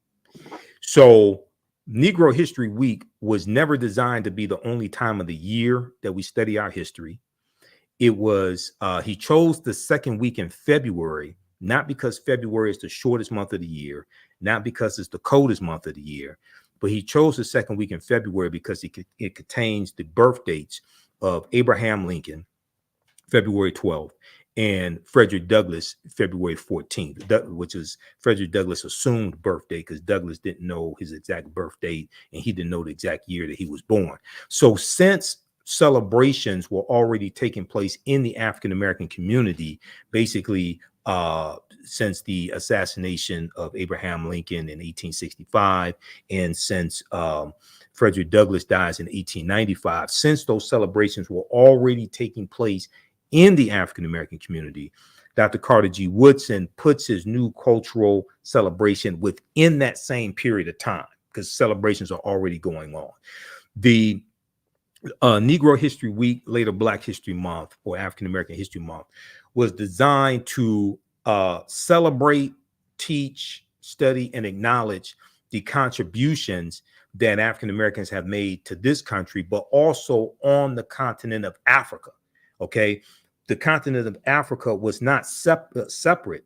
So Negro History Week was never designed to be the only time of the year that we study our history. It was, he chose the second week in February, not because February is the shortest month of the year, not because it's the coldest month of the year, but he chose the second week in February because it contains the birth dates of Abraham Lincoln, February 12th, and Frederick Douglass, February 14th, which is Frederick Douglass' assumed birthday, because Douglass didn't know his exact birth date and he didn't know the exact year that he was born. So since celebrations were already taking place in the African American community, basically since the assassination of Abraham Lincoln in 1865, and since Frederick Douglass dies in 1895, since those celebrations were already taking place in the African American community, Dr. Carter G. Woodson puts his new cultural celebration within that same period of time, because celebrations are already going on. The Negro History Week, later Black History Month, or African American History Month, was designed to celebrate, teach, study, and acknowledge the contributions that African Americans have made to this country, but also on the continent of Africa. Okay, the continent of Africa was not separate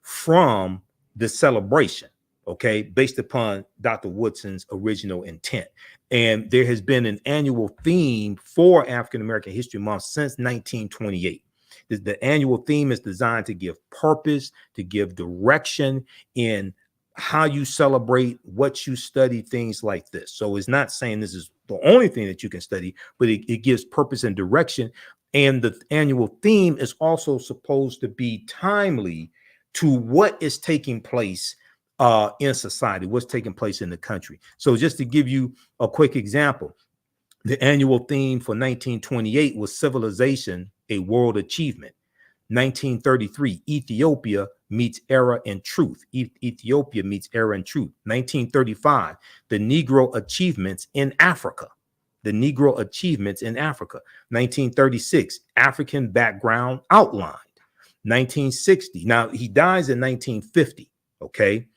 from the celebration, okay, based upon Dr. Woodson's original intent. And there has been an annual theme for African American History Month since 1928. The annual theme is designed to give purpose, to give direction in how you celebrate, what you study, things like this. So it's not saying this is the only thing that you can study, but it gives purpose and direction. And the annual theme is also supposed to be timely to what is taking place in society, what's taking place in the country. So just to give you a quick example, the annual theme for 1928 was Civilization, a World Achievement. 1933, Ethiopia meets Era and Truth. Ethiopia meets Era and Truth. 1935, the Negro Achievements in Africa. The Negro Achievements in Africa. 1936, African Background Outlined. 1960, now he dies in 1950, okay?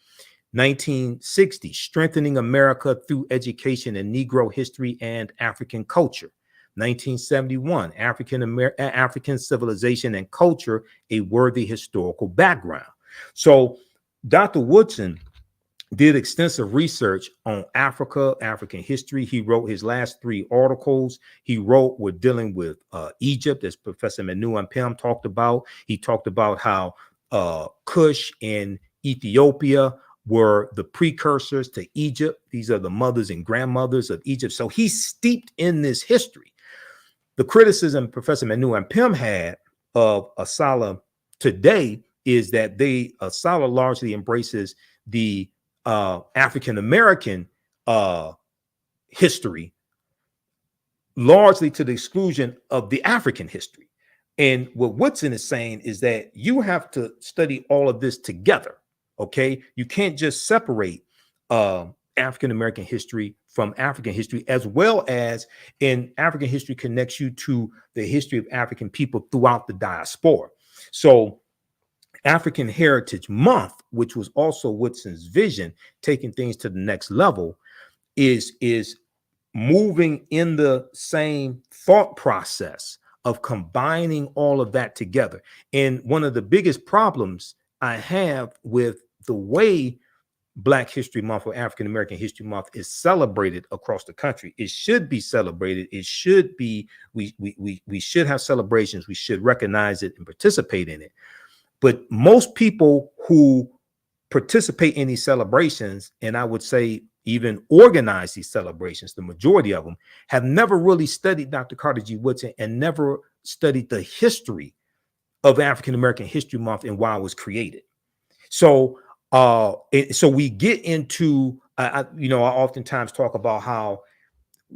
1960, Strengthening America Through Education in Negro History and African Culture. 1971, African Civilization and Culture, a Worthy Historical Background. So Dr. Woodson did extensive research on Africa, African history. He wrote his last 3 articles. He wrote, we're dealing with Egypt, as Professor Manu and Pim talked about. He talked about how Kush and Ethiopia were the precursors to Egypt. These are the mothers and grandmothers of Egypt. So he's steeped in this history. the criticism Professor Manu and Pym had of Asala today is that Asala largely embraces the African American history, largely to the exclusion of the African history. And what Woodson is saying is that you have to study all of this together. Okay, you can't just separate African American history from African history, as well as in African history connects you to the history of African people throughout the diaspora. So African Heritage Month, which was also Woodson's vision, taking things to the next level, is moving in the same thought process of combining all of that together. And one of the biggest problems I have with the way Black History Month or African American History Month is celebrated across the country. It should be celebrated. It should be, we should have celebrations. We should recognize it and participate in it. But most people who participate in these celebrations, and I would say even organize these celebrations, the majority of them have never really studied Dr. Carter G. Woodson and never studied the history of African American History Month and why it was created. So so we get into, I oftentimes talk about how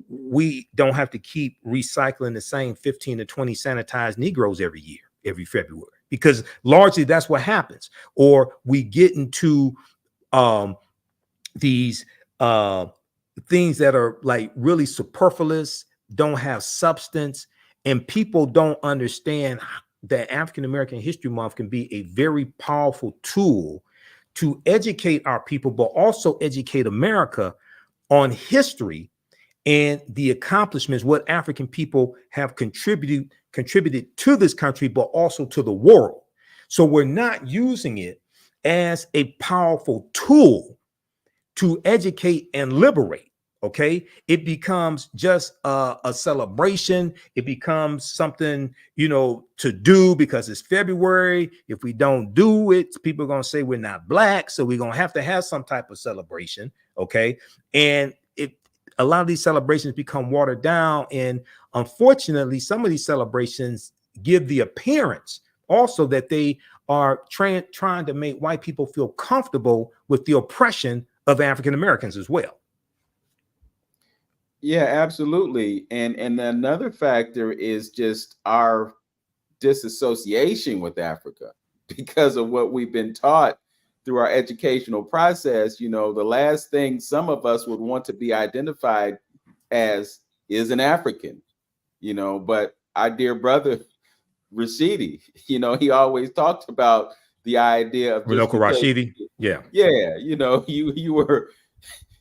we don't have to keep recycling the same 15 to 20 sanitized Negroes every year, every February, because largely that's what happens. Or we get into these things that are like really superfluous, don't have substance, and people don't understand that African American History Month can be a very powerful tool to educate our people, but also educate America on history and the accomplishments, what African people have contributed to this country, but also to the world. So we're not using it as a powerful tool to educate and liberate. Okay, it becomes just a celebration. It becomes something, to do because it's February. If we don't do it, people are going to say we're not Black. So we're going to have some type of celebration. Okay. And a lot of these celebrations become watered down. And unfortunately, some of these celebrations give the appearance also that they are trying to make white people feel comfortable with the oppression of African Americans as well. Yeah, absolutely. And another factor is just our disassociation with Africa because of what we've been taught through our educational process. The last thing some of us would want to be identified as is an African, but our dear brother Rashidi, he always talked about the idea of just Rashidi. Yeah.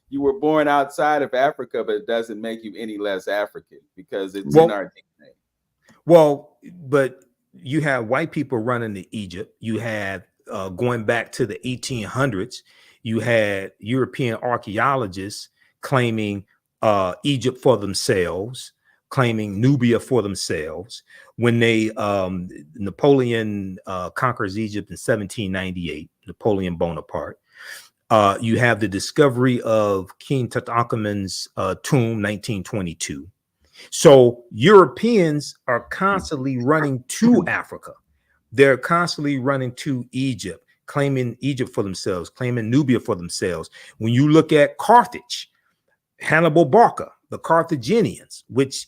You were born outside of Africa, but it doesn't make you any less African because it's in our DNA. Well, but you have white people running to Egypt. You had going back to the 1800s, you had European archaeologists claiming Egypt for themselves, claiming Nubia for themselves. When Napoleon conquers Egypt in 1798, Napoleon Bonaparte. You have the discovery of King Tutankhamun's tomb, 1922. So Europeans are constantly running to Africa. They're constantly running to Egypt, claiming Egypt for themselves, claiming Nubia for themselves. When you look at Carthage, Hannibal Barca, the Carthaginians, that's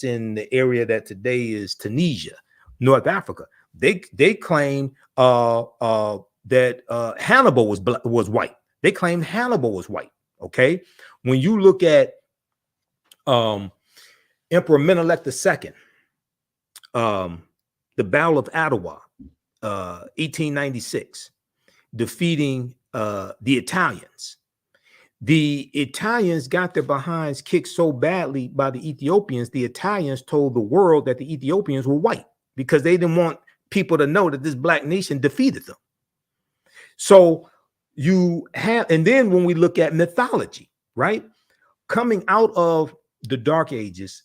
in the area that today is Tunisia, North Africa. They claim that Hannibal was white. They claimed Hannibal was white. Okay, when you look at Emperor Menelik II, the Battle of Adwa, 1896, defeating the Italians. The Italians got their behinds kicked so badly by the Ethiopians. The Italians told the world that the Ethiopians were white because they didn't want people to know that this Black nation defeated them. So you have, and then when we look at mythology, right? Coming out of the Dark Ages,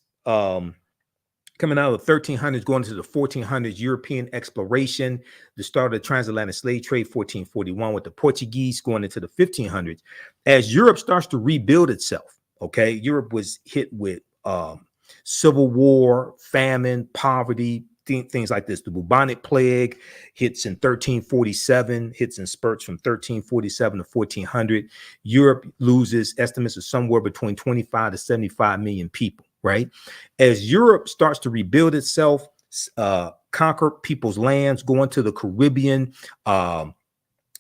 coming out of the 1300s, going into the 1400s, European exploration, the start of the transatlantic slave trade, 1441 with the Portuguese, going into the 1500s. As Europe starts to rebuild itself, okay, Europe was hit with civil war, famine, poverty, things like this. The bubonic plague hits in 1347, hits in spurts from 1347 to 1400. Europe loses estimates of somewhere between 25 to 75 million people, right? As Europe starts to rebuild itself, conquer people's lands, go into the Caribbean,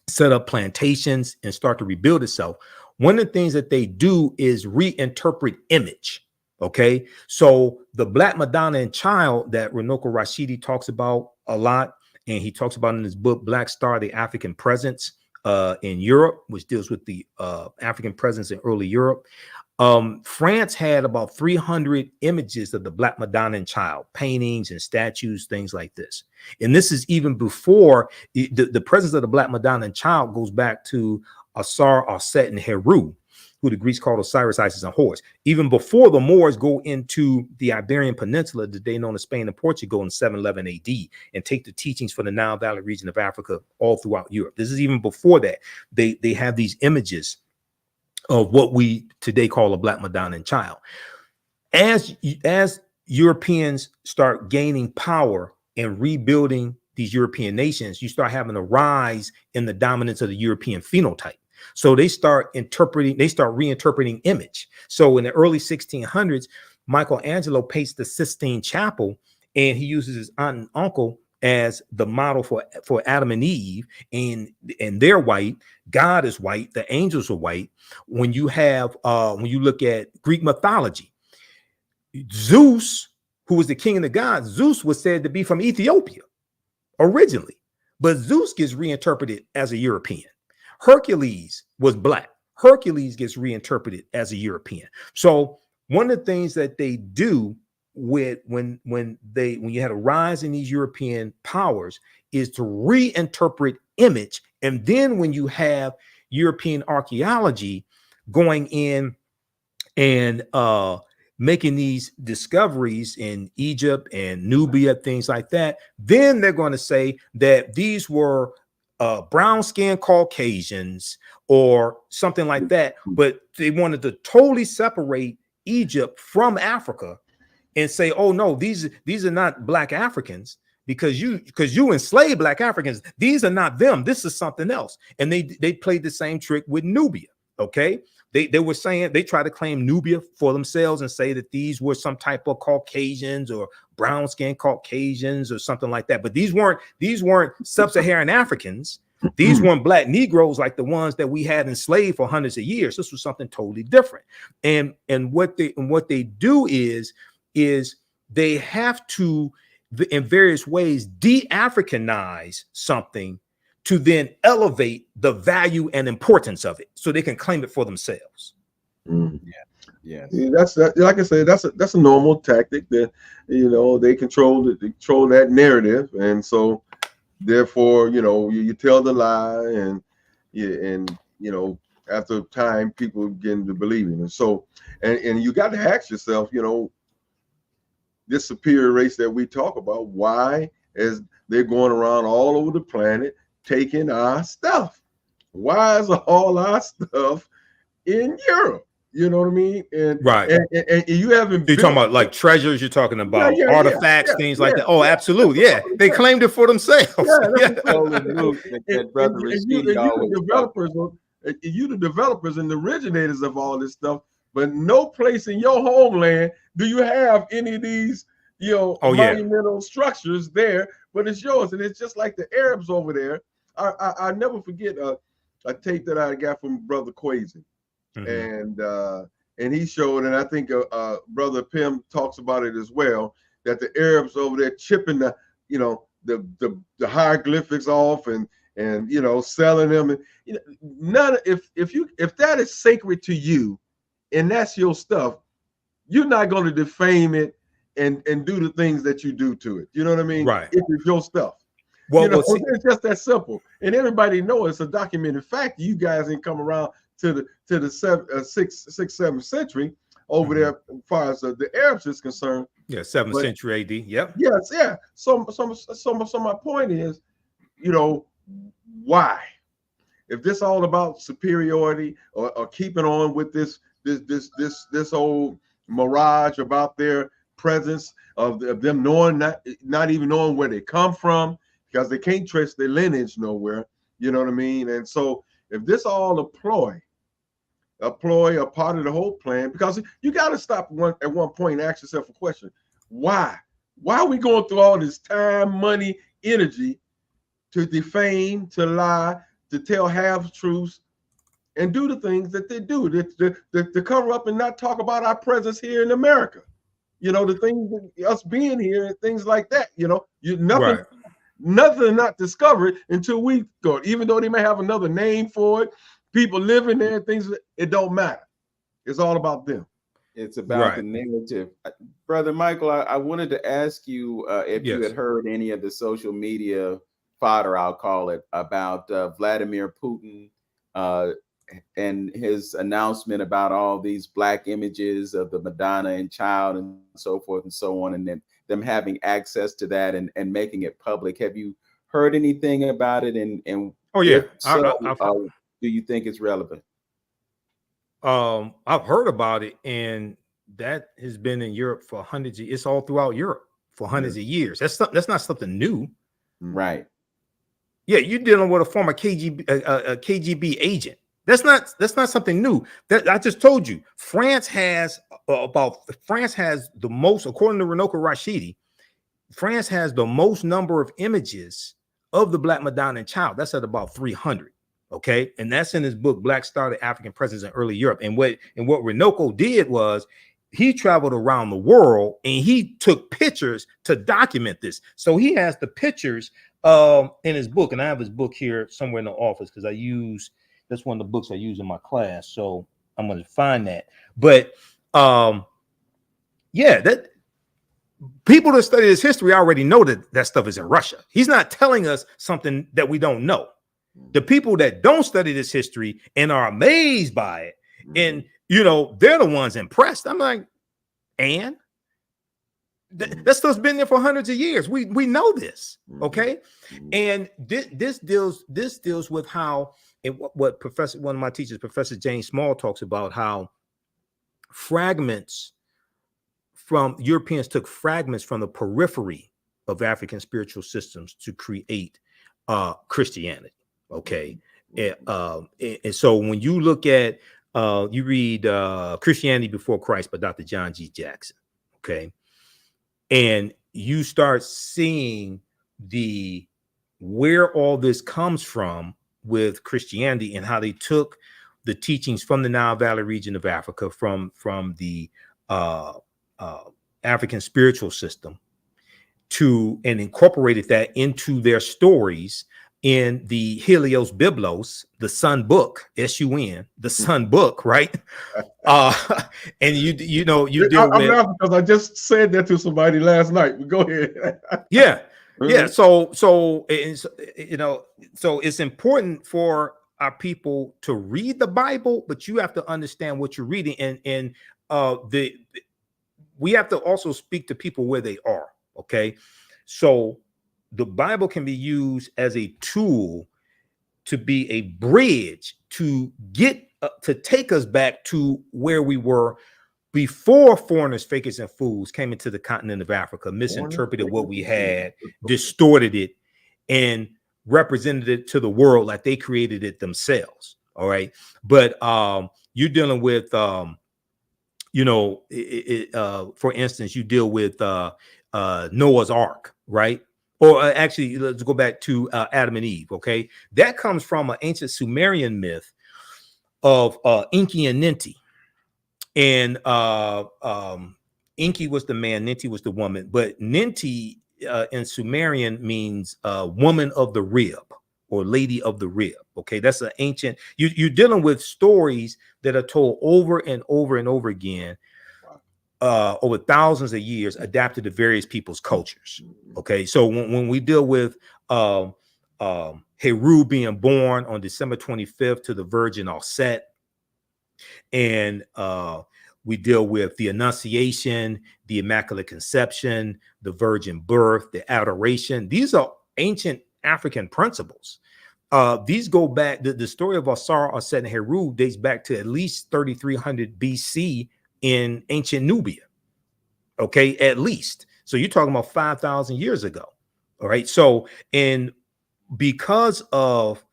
set up plantations, and start to rebuild itself, one of the things that they do is reinterpret image. Okay, so the Black Madonna and Child that Runoko Rashidi talks about a lot, and he talks about in his book Black Star, the African Presence in Europe, which deals with the African presence in early Europe. France had about 300 images of the Black Madonna and Child, paintings and statues, things like this. And this is even before the presence of the Black Madonna and Child goes back to Asar, Aset, and Heru, who the Greeks called Osiris, Isis, and Horus. Even before the Moors go into the Iberian Peninsula, today known as Spain and Portugal, in 711 AD, and take the teachings from the Nile Valley region of Africa all throughout Europe. This is even before that. They have these images of what we today call a Black Madonna and Child. As Europeans start gaining power and rebuilding these European nations, you start having a rise in the dominance of the European phenotype. So they start reinterpreting image. So in the early 1600s, Michelangelo paints the Sistine Chapel, and he uses his aunt and uncle as the model for Adam and Eve, and they're white. God is white. The angels are white. When you look at Greek mythology, Zeus, who was the king of the gods, Zeus was said to be from Ethiopia originally, but Zeus gets reinterpreted as a European. Hercules was black. Hercules gets reinterpreted as a European. So one of the things that they do when you had a rise in these European powers is to reinterpret image. And then when you have European archaeology going in and making these discoveries in Egypt and Nubia, things like that, then they're going to say that these were brown-skinned Caucasians or something like that. But they wanted to totally separate Egypt from Africa and say, oh no, these are not Black Africans because you enslaved Black Africans. These are not them. This is something else. And they played the same trick with Nubia. Okay. They were saying, they tried to claim Nubia for themselves and say that these were some type of Caucasians or brown skinned Caucasians or something like that. But these weren't sub-Saharan Africans. These weren't Black Negroes like the ones that we had enslaved for hundreds of years. This was something totally different. And what they do is they have to, in various ways, de-Africanize something to then elevate the value and importance of it so they can claim it for themselves. Yeah, that's like I said, that's a normal tactic that, they control that narrative. And so therefore, you tell the lie, and after time people begin to believe it. And so and you got to ask yourself, this superior race that we talk about, why, as they're going around all over the planet taking our stuff? Why is all our stuff in Europe? You know what I mean? And right. And you haven't. You're talking about like treasures. You're talking about artifacts, things like that. Oh, absolutely. Yeah, they claimed it for themselves. Yeah. You the developers and the originators of all this stuff, but no place in your homeland do you have any of these, monumental structures there, but it's yours. And it's just like the Arabs over there. I never forget a tape that I got from Brother Quasi, and he showed, and I think Brother Pim talks about it as well, that the Arabs over there chipping the hieroglyphics off and selling them, and if that is sacred to you and that's your stuff, you're not going to defame it and do the things that you do to it. You know what I mean? Right. If it's your stuff. Well, it's just that simple, and everybody knows it's a documented fact. You guys didn't come around to the 6th, 7th century over there, as far as the Arabs is concerned. Yeah, 7th century AD. Yep. Yes, yeah. So my point is, why? If this all about superiority or keeping on with this old mirage about their presence, of them knowing, not even knowing where they come from, because they can't trace their lineage nowhere. You know what I mean? And so if this all a ploy, a part of the whole plan, because you got to stop at one point and ask yourself a question: why? Why are we going through all this time, money, energy to defame, to lie, to tell half truths, and do the things that they do, to cover up and not talk about our presence here in America? You know, the things, us being here and things like that. You know, nothing. Right. Nothing not discovered until we go. Even though they may have another name for it, people living there, things, it don't matter. It's all about them. It's about the Right. narrative. Brother Michael, I wanted to ask you if you Yes. had heard any of the social media fodder, I'll call it, about Vladimir Putin and his announcement about all these black images of the Madonna and child and so forth and so on, and then them having access to that and making it public. Have you heard anything about it? And Oh yeah. if so, do you think it's relevant? I've heard about it, and that has been in Europe for hundreds of, it's all throughout Europe for hundreds of years. That's not something new. Right. Yeah, you're dealing with a former KGB agent. That's not something new. That I just told you. France has the most, according to Renoka Rashidi, France has the most number of images of the Black Madonna and child. That's at about 300. Okay, and that's in his book Black Star: The African Presence in Early Europe. And what Renoko did was he traveled around the world and he took pictures to document this. So he has the pictures in his book, and I have his book here somewhere in the office because that's one of the books I use in my class. So I'm going to find that. But yeah, that people that study this history already know that stuff is in Russia. He's not telling us something that we don't know. The people that don't study this history and are amazed by it, and they're the ones impressed. I'm like, and that stuff's been there for hundreds of years. We know this, okay? And this deals with how, and what one of my teachers, Professor James Small, talks about how Europeans took fragments from the periphery of African spiritual systems to create Christianity. Okay. And so when you look at, you read Christianity Before Christ by Dr. John G. Jackson. Okay. And you start seeing where all this comes from with Christianity and how they took the teachings from the Nile Valley region of Africa, from the African spiritual system, and incorporated that into their stories in the Helios Biblos, the Sun Book, S-U-N, the Sun Book, right? And you deal I'm with, laughing because I just said that to somebody last night. Go ahead. yeah. So it's important for our people to read the Bible, but you have to understand what you're reading, and we have to also speak to people where they are. Okay, so the Bible can be used as a tool to be a bridge to get to take us back to where we were before foreigners, fakers, and fools came into the continent of Africa, misinterpreted what we had, distorted it, and represented it to the world like they created it themselves. All right, but you're dealing with for instance, you deal with Noah's Ark, right? Or actually, let's go back to Adam and Eve. Okay, that comes from an ancient Sumerian myth of Enki and Ninti, and Enki was the man, Ninti was the woman, but Ninti in Sumerian means woman of the rib or lady of the rib. Okay, that's an ancient. You're dealing with stories that are told over and over and over again. Over thousands of years, adapted to various people's cultures. Okay, so when we deal with Heru being born on December 25th to the Virgin Auset, and we deal with the Annunciation, the Immaculate Conception, the Virgin Birth, the Adoration. These are ancient African principles. These go back. The story of Asar, Aset, and Heru dates back to at least 3300 BC in ancient Nubia. Okay, at least. So you're talking about 5,000 years ago. All right. So, and because of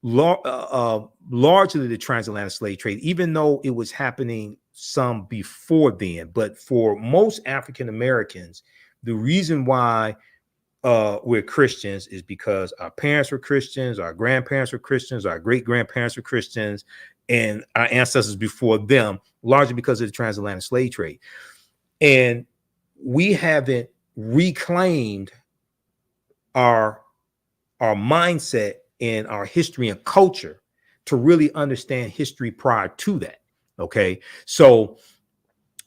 largely the transatlantic slave trade, even though it was happening some before then, but for most African Americans, the reason why we're Christians is because our parents were Christians, our grandparents were Christians, our great grandparents were Christians, and our ancestors before them, largely because of the transatlantic slave trade. And we haven't reclaimed our mindset and our history and culture to really understand history prior to that. Okay. So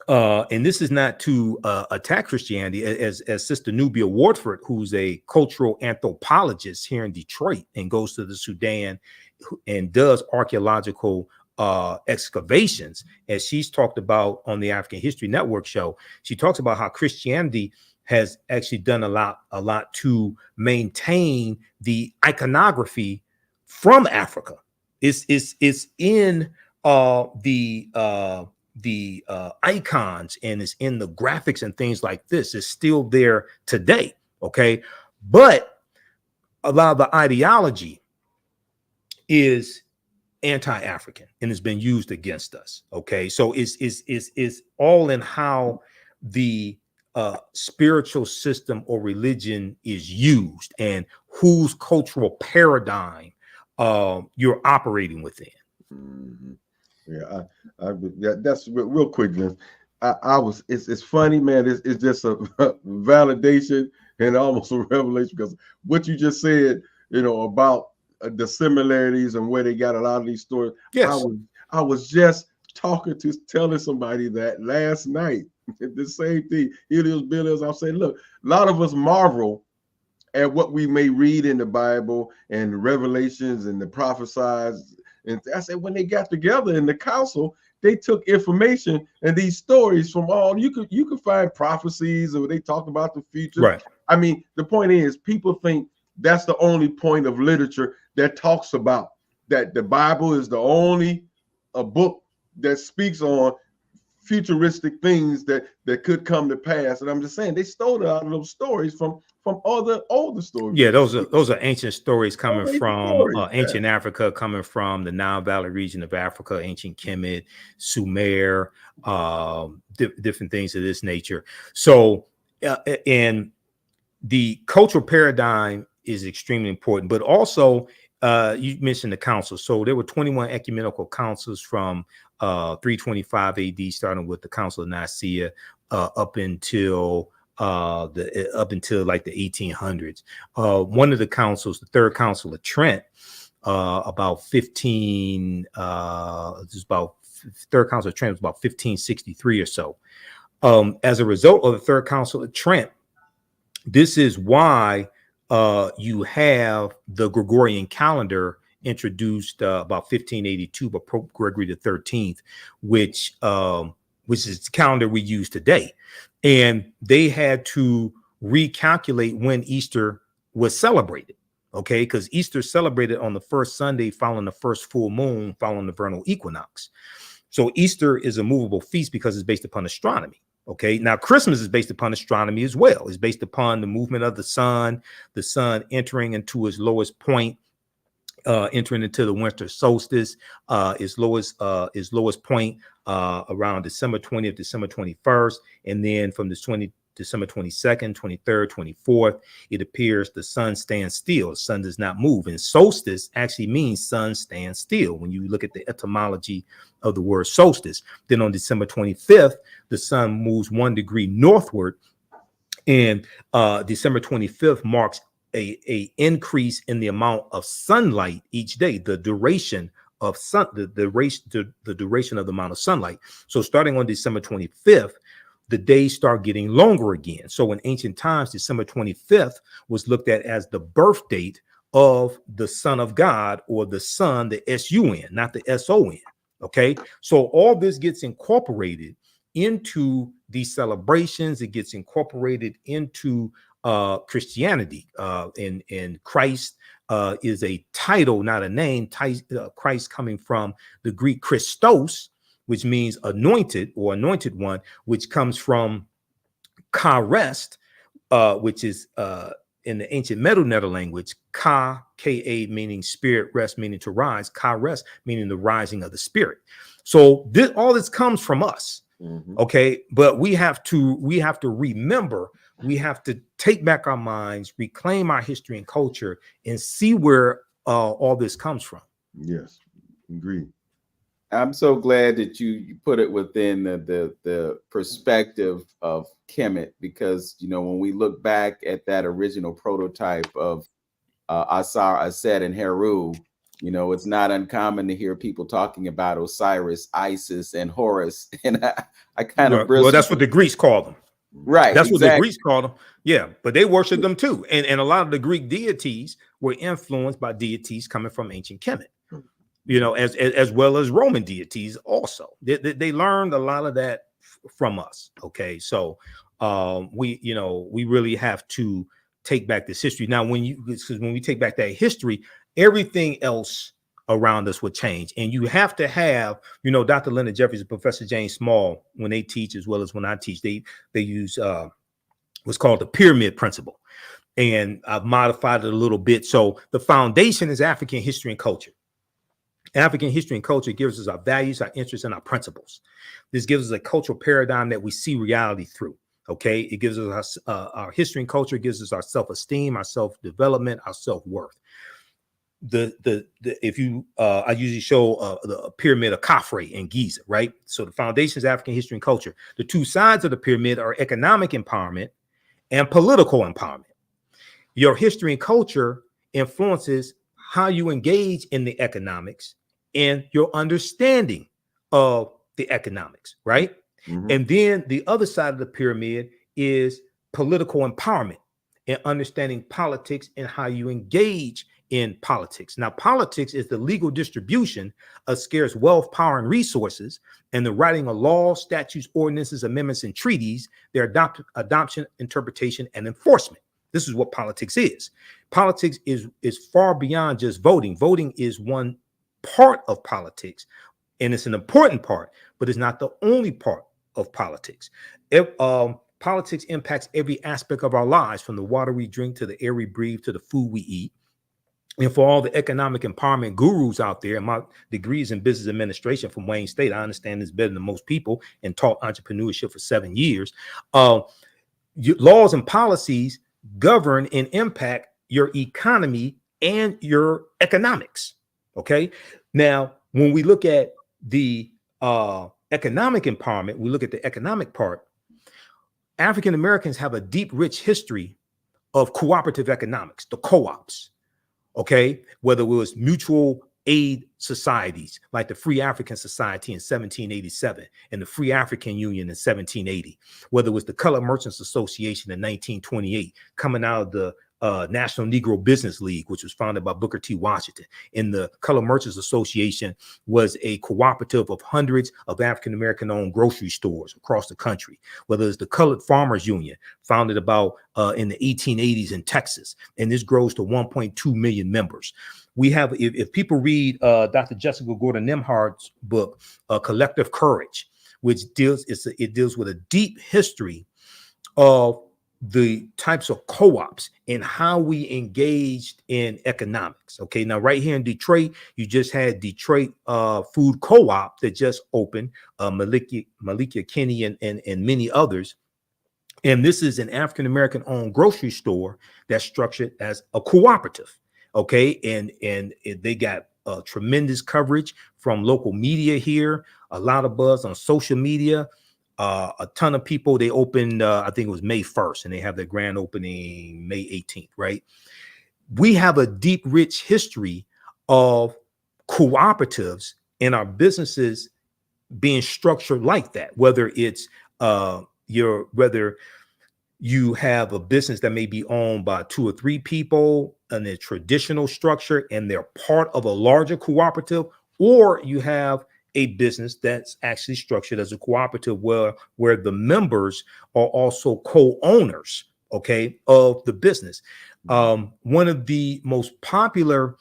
and this is not to attack Christianity, as Sister Nubia Wardford, who's a cultural anthropologist here in Detroit and goes to the Sudan and does archaeological excavations, as she's talked about on the African History Network show. She talks about how Christianity has actually done a lot to maintain the iconography from Africa. It's in the icons, and it's in the graphics and things like this. Is still there today. Okay, but a lot of the ideology is anti-African and has been used against us. Okay, so it's all in how the spiritual system or religion is used and whose cultural paradigm you're operating within. Mm-hmm. Yeah, that's real quick, Vince. I was. It's funny, man. It's just a validation and almost a revelation, because what you just said, about the similarities and where they got a lot of these stories. Yes. I was just telling somebody that last night. The same thing. Helios Billions. I'm saying, look, a lot of us marvel at what we may read in the Bible and Revelations and the prophesies. And I said, when they got together in the council, they took information and these stories from all you could find prophecies, or they talk about the future. Right. I mean, the point is, people think that's the only point of literature that talks about that. The Bible is the only a book that speaks on futuristic things that could come to pass. And I'm just saying, they stole it out of those stories from other older stories. Yeah, those are ancient stories coming from ancient Yeah. Africa, coming from the Nile Valley region of Africa, ancient Kemet, Sumer, different things of this nature. So, and the cultural paradigm is extremely important, but also you mentioned the council. So there were 21 ecumenical councils from 325 AD, starting with the Council of Nicaea up until like the 1800s. One of the councils, the Third Council of Trent, about 15. Third Council of Trent was about 1563 or so. As a result of the Third Council of Trent, this is why you have the Gregorian calendar introduced about 1582 by Pope Gregory XIII, which is the calendar we use today. And they had to recalculate when Easter was celebrated. Okay, because Easter is celebrated on the first Sunday following the first full moon, following the vernal equinox. So Easter is a movable feast because it's based upon astronomy. Okay, now Christmas is based upon astronomy as well. It's based upon the movement of the sun entering into its lowest point, entering into the winter solstice, its lowest point around December 20th, December 21st, and then from December 22nd, 23rd, 24th, it appears the sun stands still. The sun does not move. And solstice actually means sun stands still when you look at the etymology of the word solstice. Then on December 25th, the sun moves 1 degree northward. And December 25th marks a increase in the amount of sunlight each day, the duration of the duration of the amount of sunlight. So starting on December 25th, the days start getting longer again. So in ancient times, December 25th was looked at as the birth date of the Son of God, or the Son, the S-U-N, not the S-O-N. Okay, so all this gets incorporated into these celebrations. It gets incorporated into Christianity, and Christ is a title, not a name. Christ coming from the Greek Christos, which means anointed or anointed one, which comes from ka rest, which is in the ancient Medu Neter language, ka, ka, meaning spirit, rest, meaning to rise, ka rest, meaning the rising of the spirit. So all this comes from us. Okay, but we have to remember, we have to take back our minds, reclaim our history and culture, and see where all this comes from. Yes, agreed. I'm so glad that you put it within the perspective of Kemet, because when we look back at that original prototype of Asar, Aset, and Heru, it's not uncommon to hear people talking about Osiris, Isis, and Horus, and I kind of well, that's what the Greeks call them. Right. That's exactly. what the Greeks called them. Yeah, but they worship them too. And a lot of the Greek deities were influenced by deities coming from ancient Kemet, as well as Roman deities also. They learned a lot of that from us. Okay, so we really have to take back this history. Now, because when we take back that history, everything else around us would change. And you have to have, Dr. Leonard Jeffries and Professor James Small, when they teach, as well as when I teach, they use what's called the pyramid principle. And I've modified it a little bit. So the foundation is African history and culture. African history and culture gives us our values, our interests, and our principles. This gives us a cultural paradigm that we see reality through. Okay, it gives us our history and culture, gives us our self-esteem, our self-development, our self-worth. If you I usually show the pyramid of Khafre in Giza, right? So the foundation is African history and culture. The two sides of the pyramid are economic empowerment and political empowerment. Your history and culture influences how you engage in the economics and your understanding of the economics, right? And then the other side of the pyramid is political empowerment and understanding politics and how you engage in politics. Now, politics is the legal distribution of scarce wealth, power, and resources, and the writing of laws, statutes, ordinances, amendments, and treaties, their adoption, interpretation, and enforcement. This is what politics is. Politics is far beyond just voting. Voting is one part of politics, and it's an important part, but it's not the only part of politics. Politics impacts every aspect of our lives, from the water we drink to the air we breathe to the food we eat. And for all the economic empowerment gurus out there, my degree is in business administration from Wayne State. I understand this better than most people and taught entrepreneurship for 7 years. Laws and policies govern and impact your economy and your economics. Okay. Now, when we look at the economic empowerment, we look at the economic part. African Americans have a deep, rich history of cooperative economics, the co-ops. Okay, whether it was mutual aid societies like the Free African Society in 1787 and the Free African Union in 1780, whether it was the Colored Merchants Association in 1928, coming out of the National Negro Business League, which was founded by Booker T. Washington. And the Colored Merchants Association was a cooperative of hundreds of African-American owned grocery stores across the country, whether it's the Colored Farmers Union, founded about in the 1880s in Texas, and this grows to 1.2 million members. We have, if people read Dr. Jessica Gordon Nimhard's book, Collective Courage, which deals with a deep history of the types of co-ops and how we engaged in economics. Okay, now right here in Detroit, you just had Detroit Food Co-op that just opened, Malika Kinney and many others. And this is an African-American owned grocery store that's structured as a cooperative. Okay, and they got tremendous coverage from local media here, a lot of buzz on social media. A ton of people. They opened, I think it was May 1st, and they have their grand opening May 18th, right? We have a deep, rich history of cooperatives in our businesses being structured like that, whether it's whether you have a business that may be owned by 2 or 3 people in a traditional structure and they're part of a larger cooperative, or you have a business that's actually structured as a cooperative where the members are also co-owners, okay, of the business. One of the most popular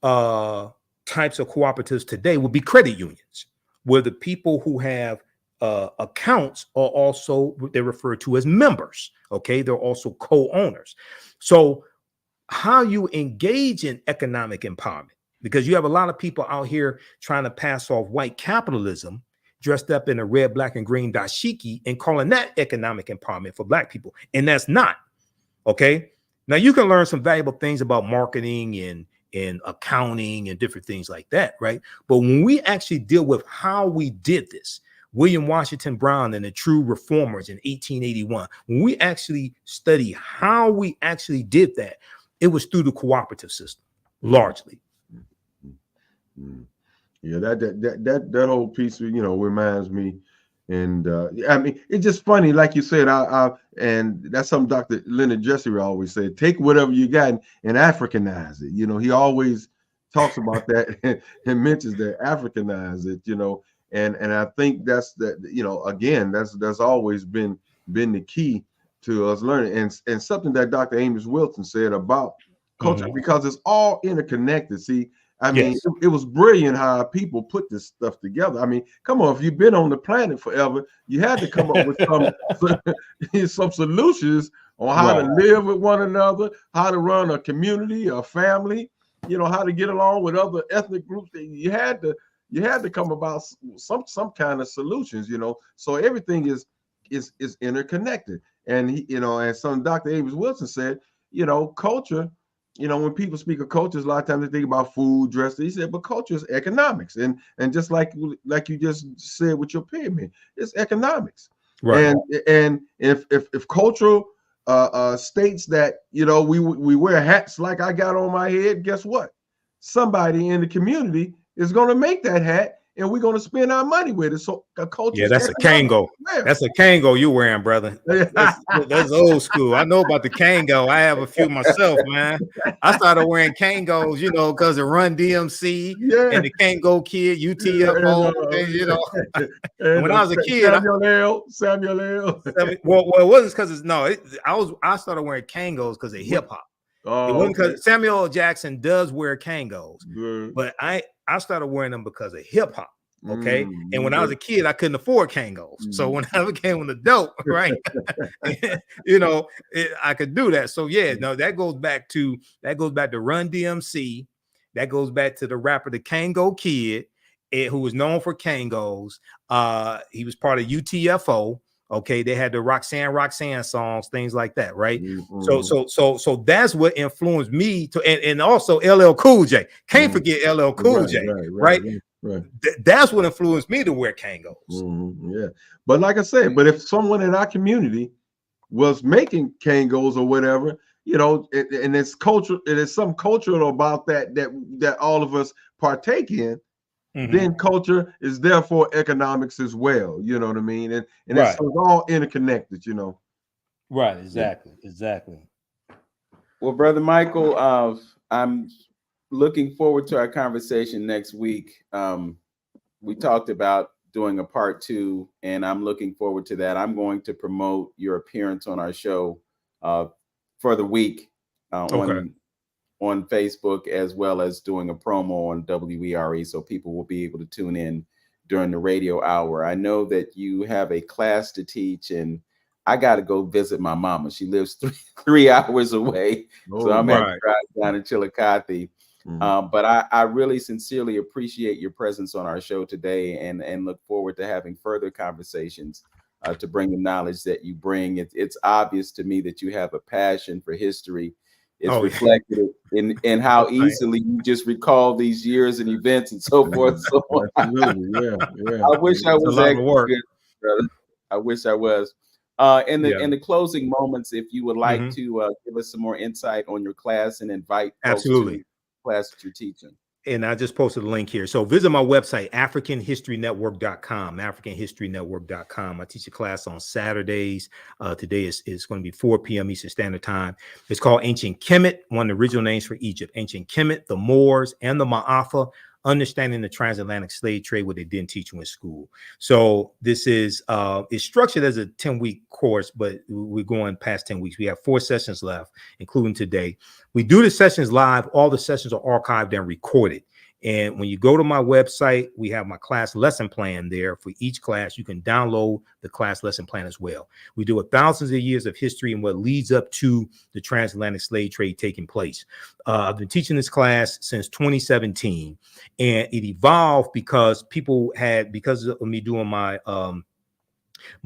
types of cooperatives today would be credit unions. where the people who have accounts are also what they refer to as members. Okay, they're also co-owners. So how you engage in economic empowerment, because you have a lot of people out here trying to pass off white capitalism dressed up in a red, black, and green dashiki and calling that economic empowerment for Black people. And that's not. Okay. Now you can learn some valuable things about marketing and accounting and different things like that, right? But when we actually deal with how we did this, William Washington Brown and the true reformers in 1881, when we actually study how we actually did that, it was through the cooperative system, largely. Yeah, that whole piece, reminds me. And I mean, it's just funny, like you said. And that's something Dr. Leonard Jesse always said: take whatever you got and Africanize it. He always talks about that and mentions that, Africanize it. And I think that's again, that's always been the key to us learning, and something that Dr. Amos Wilson said about culture, because it's all interconnected. See, I mean, Yes. it was brilliant how people put this stuff together. I mean, come on, if you've been on the planet forever, you had to come up with some solutions on how to live with one another, how to run a community, a family, how to get along with other ethnic groups. You had to come about some kind of solutions, So everything is interconnected. And as some Dr. Amos Wilson said, culture. When people speak of culture, a lot of times they think about food, dress. He said, but culture is economics, and just like you just said with your pyramid, it's economics. Right. And if cultural states that we wear hats like I got on my head, guess what? Somebody in the community is going to make that hat, and we're going to spend our money with it. So culture. Yeah, that's a Kango. That's a Kango you wearing, brother. That's old school. I know about the Kango. I have a few myself, man. I started wearing Kangos, because of Run DMC and the Kango Kid, UTFO, and when I was a kid, Samuel L. Well, it wasn't because I started wearing Kangos because of hip hop. It wasn't because Samuel L. Jackson does wear Kangos, but I started wearing them because of hip hop. Okay. And when I was a kid, I couldn't afford Kangos. So when I became an adult, right, I could do that. So that goes back to Run DMC. That goes back to the rapper, the Kango Kid, who was known for Kangos. He was part of UTFO. Okay, they had the Roxanne songs, things like that, right? So that's what influenced me to, and also LL Cool J. Can't forget LL Cool J, right? That's what influenced me to wear Kangos. Yeah, but like I said, if someone in our community was making Kangos or whatever, and it's culture, it is some cultural about that all of us partake in. Then culture is therefore economics as well. You know what I mean? And it's all interconnected, Right, exactly. Well, Brother Michael, I'm looking forward to our conversation next week. We talked about doing a part 2, and I'm looking forward to that. I'm going to promote your appearance on our show for the week on Facebook, as well as doing a promo on WERE, so people will be able to tune in during the radio hour. I know that you have a class to teach, and I got to go visit my mama. She lives 3 hours away, so I'm going to drive down to Chillicothe. But I really sincerely appreciate your presence on our show today, and look forward to having further conversations to bring the knowledge that you bring. It's obvious to me that you have a passion for history. It's reflected in how easily you just recall these years and events and so forth. So absolutely, yeah. I wish I was that good, brother. I wish I was. In the closing moments, if you would like to give us some more insight on your class and invite folks to the class that you're teaching. And I just posted a link here. So visit my website, AfricanHistoryNetwork.com, AfricanHistoryNetwork.com. I teach a class on Saturdays. Today is going to be 4 p.m. Eastern Standard Time. It's called Ancient Kemet, one of the original names for Egypt. Ancient Kemet, the Moors, and the Ma'afa, understanding the transatlantic slave trade, what they didn't teach you in school. So this is it's structured as a 10-week course, but we're going past 10 weeks. We have 4 sessions left, including today. We do the sessions live. All the sessions are archived and recorded. And when you go to my website, we have my class lesson plan there. For each class, you can download the class lesson plan as well. We do thousands of years of history and what leads up to the transatlantic slave trade taking place. I've been teaching this class since 2017, and it evolved because because of me doing my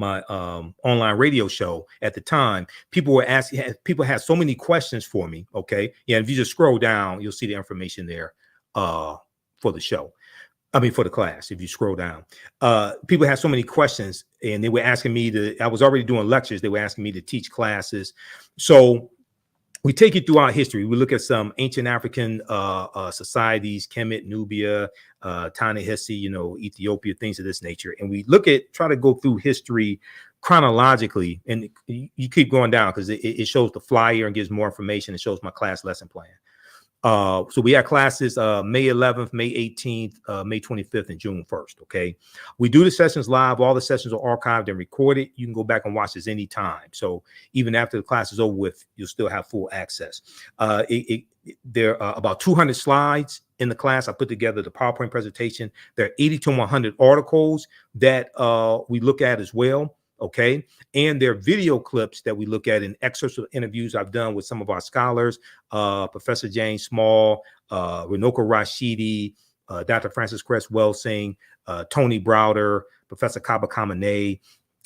online radio show at the time, people had so many questions for me. Okay. Yeah. If you just scroll down, you'll see the information there for the show. I mean, for the class, if you scroll down, people had so many questions, and they were asking me I was already doing lectures. They were asking me to teach classes. So we take you throughout history. We look at some ancient African societies, Kemet, Nubia, Ta-Nehisi, Ethiopia, things of this nature. And we try to go through history chronologically. And you keep going down because it shows the flyer and gives more information. It shows my class lesson plan. So we have classes May 11th, May 18th, May 25th, and June 1st. Okay. We do the sessions live. All the sessions are archived and recorded. You can go back and watch this anytime. So even after the class is over with, you'll still have full access. There are about 200 slides in the class. I put together the PowerPoint presentation. There are 80 to 100 articles that we look at as well. Okay. And there are video clips that we look at in excerpts of interviews I've done with some of our scholars, Professor James Small, Runoko Rashidi, Dr. Francis Cress Welsing, Tony Browder, Professor Kaba Kamene.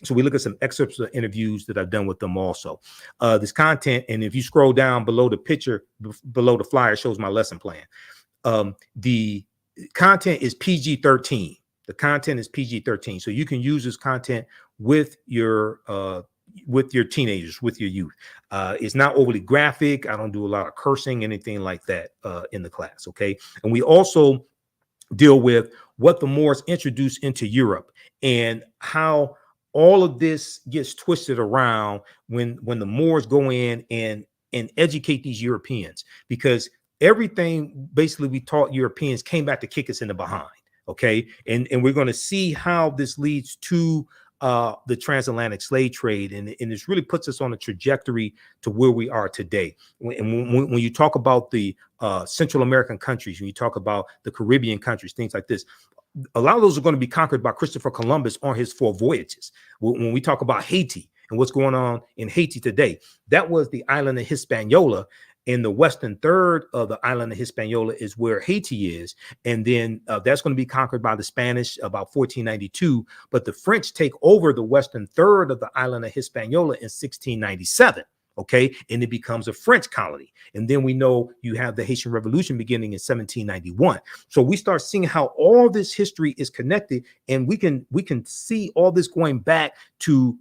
So we look at some excerpts of interviews that I've done with them also. This content, and if you scroll down below the picture, below the flyer, shows my lesson plan. The content is PG-13. The content is PG-13. So you can use this content with your teenagers, with your youth. It's not overly graphic. I don't do a lot of cursing, anything like that in the class. Okay. And we also deal with what the Moors introduced into Europe and how all of this gets twisted around when the Moors go in and educate these Europeans, because everything basically we taught Europeans came back to kick us in the behind. Okay. And we're going to see how this leads to the transatlantic slave trade. And this really puts us on a trajectory to where we are today. When you talk about the Central American countries, when you talk about the Caribbean countries, things like this, a lot of those are going to be conquered by Christopher Columbus on his 4 voyages. When we talk about Haiti and what's going on in Haiti today, that was the island of Hispaniola. In the western third of the island of Hispaniola is where Haiti is. And then that's going to be conquered by the Spanish about 1492. But the French take over the western third of the island of Hispaniola in 1697. Okay. And it becomes a French colony. And then we know you have the Haitian Revolution beginning in 1791. So we start seeing how all this history is connected. And we can see all this going back to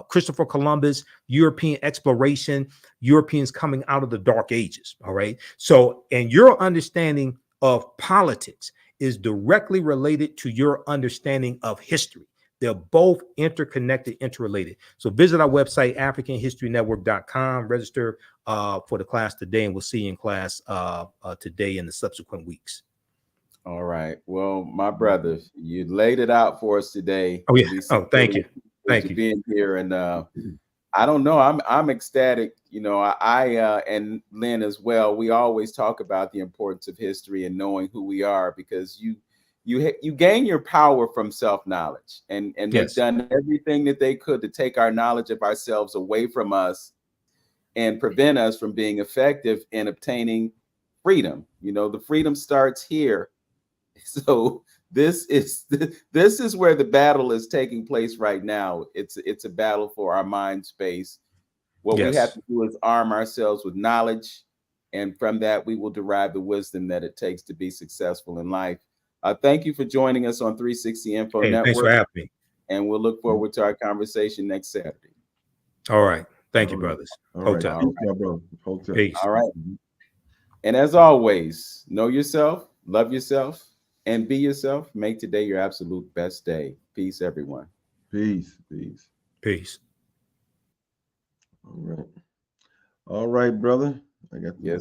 Christopher Columbus, European exploration, Europeans coming out of the Dark Ages. All right. So, and your understanding of politics is directly related to your understanding of history. They're both interconnected, interrelated. So visit our website, AfricanHistoryNetwork.com, register for the class today, and we'll see you in class today and the subsequent weeks. All right. Well, my brother, you laid it out for us today. Oh, yeah. Oh, thank you. Thank you being here. And I don't know, I'm ecstatic. I and Lynn as well, we always talk about the importance of history and knowing who we are, because you gain your power from self-knowledge, and Yes. they've done everything that they could to take our knowledge of ourselves away from us and prevent us from being effective in obtaining freedom. The freedom starts here. So this is where the battle is taking place right now. It's a battle for our mind space. What we have to do is arm ourselves with knowledge, and from that we will derive the wisdom that it takes to be successful in life. Thank you for joining us on 360 Info Network. Thanks for having me. And we'll look forward to our conversation next Saturday. All right. Thank you, brothers. Hotel. Peace. All right. And as always, know yourself, love yourself, and be yourself. Make today your absolute best day. Peace, everyone. Peace. All right, brother. I got yes.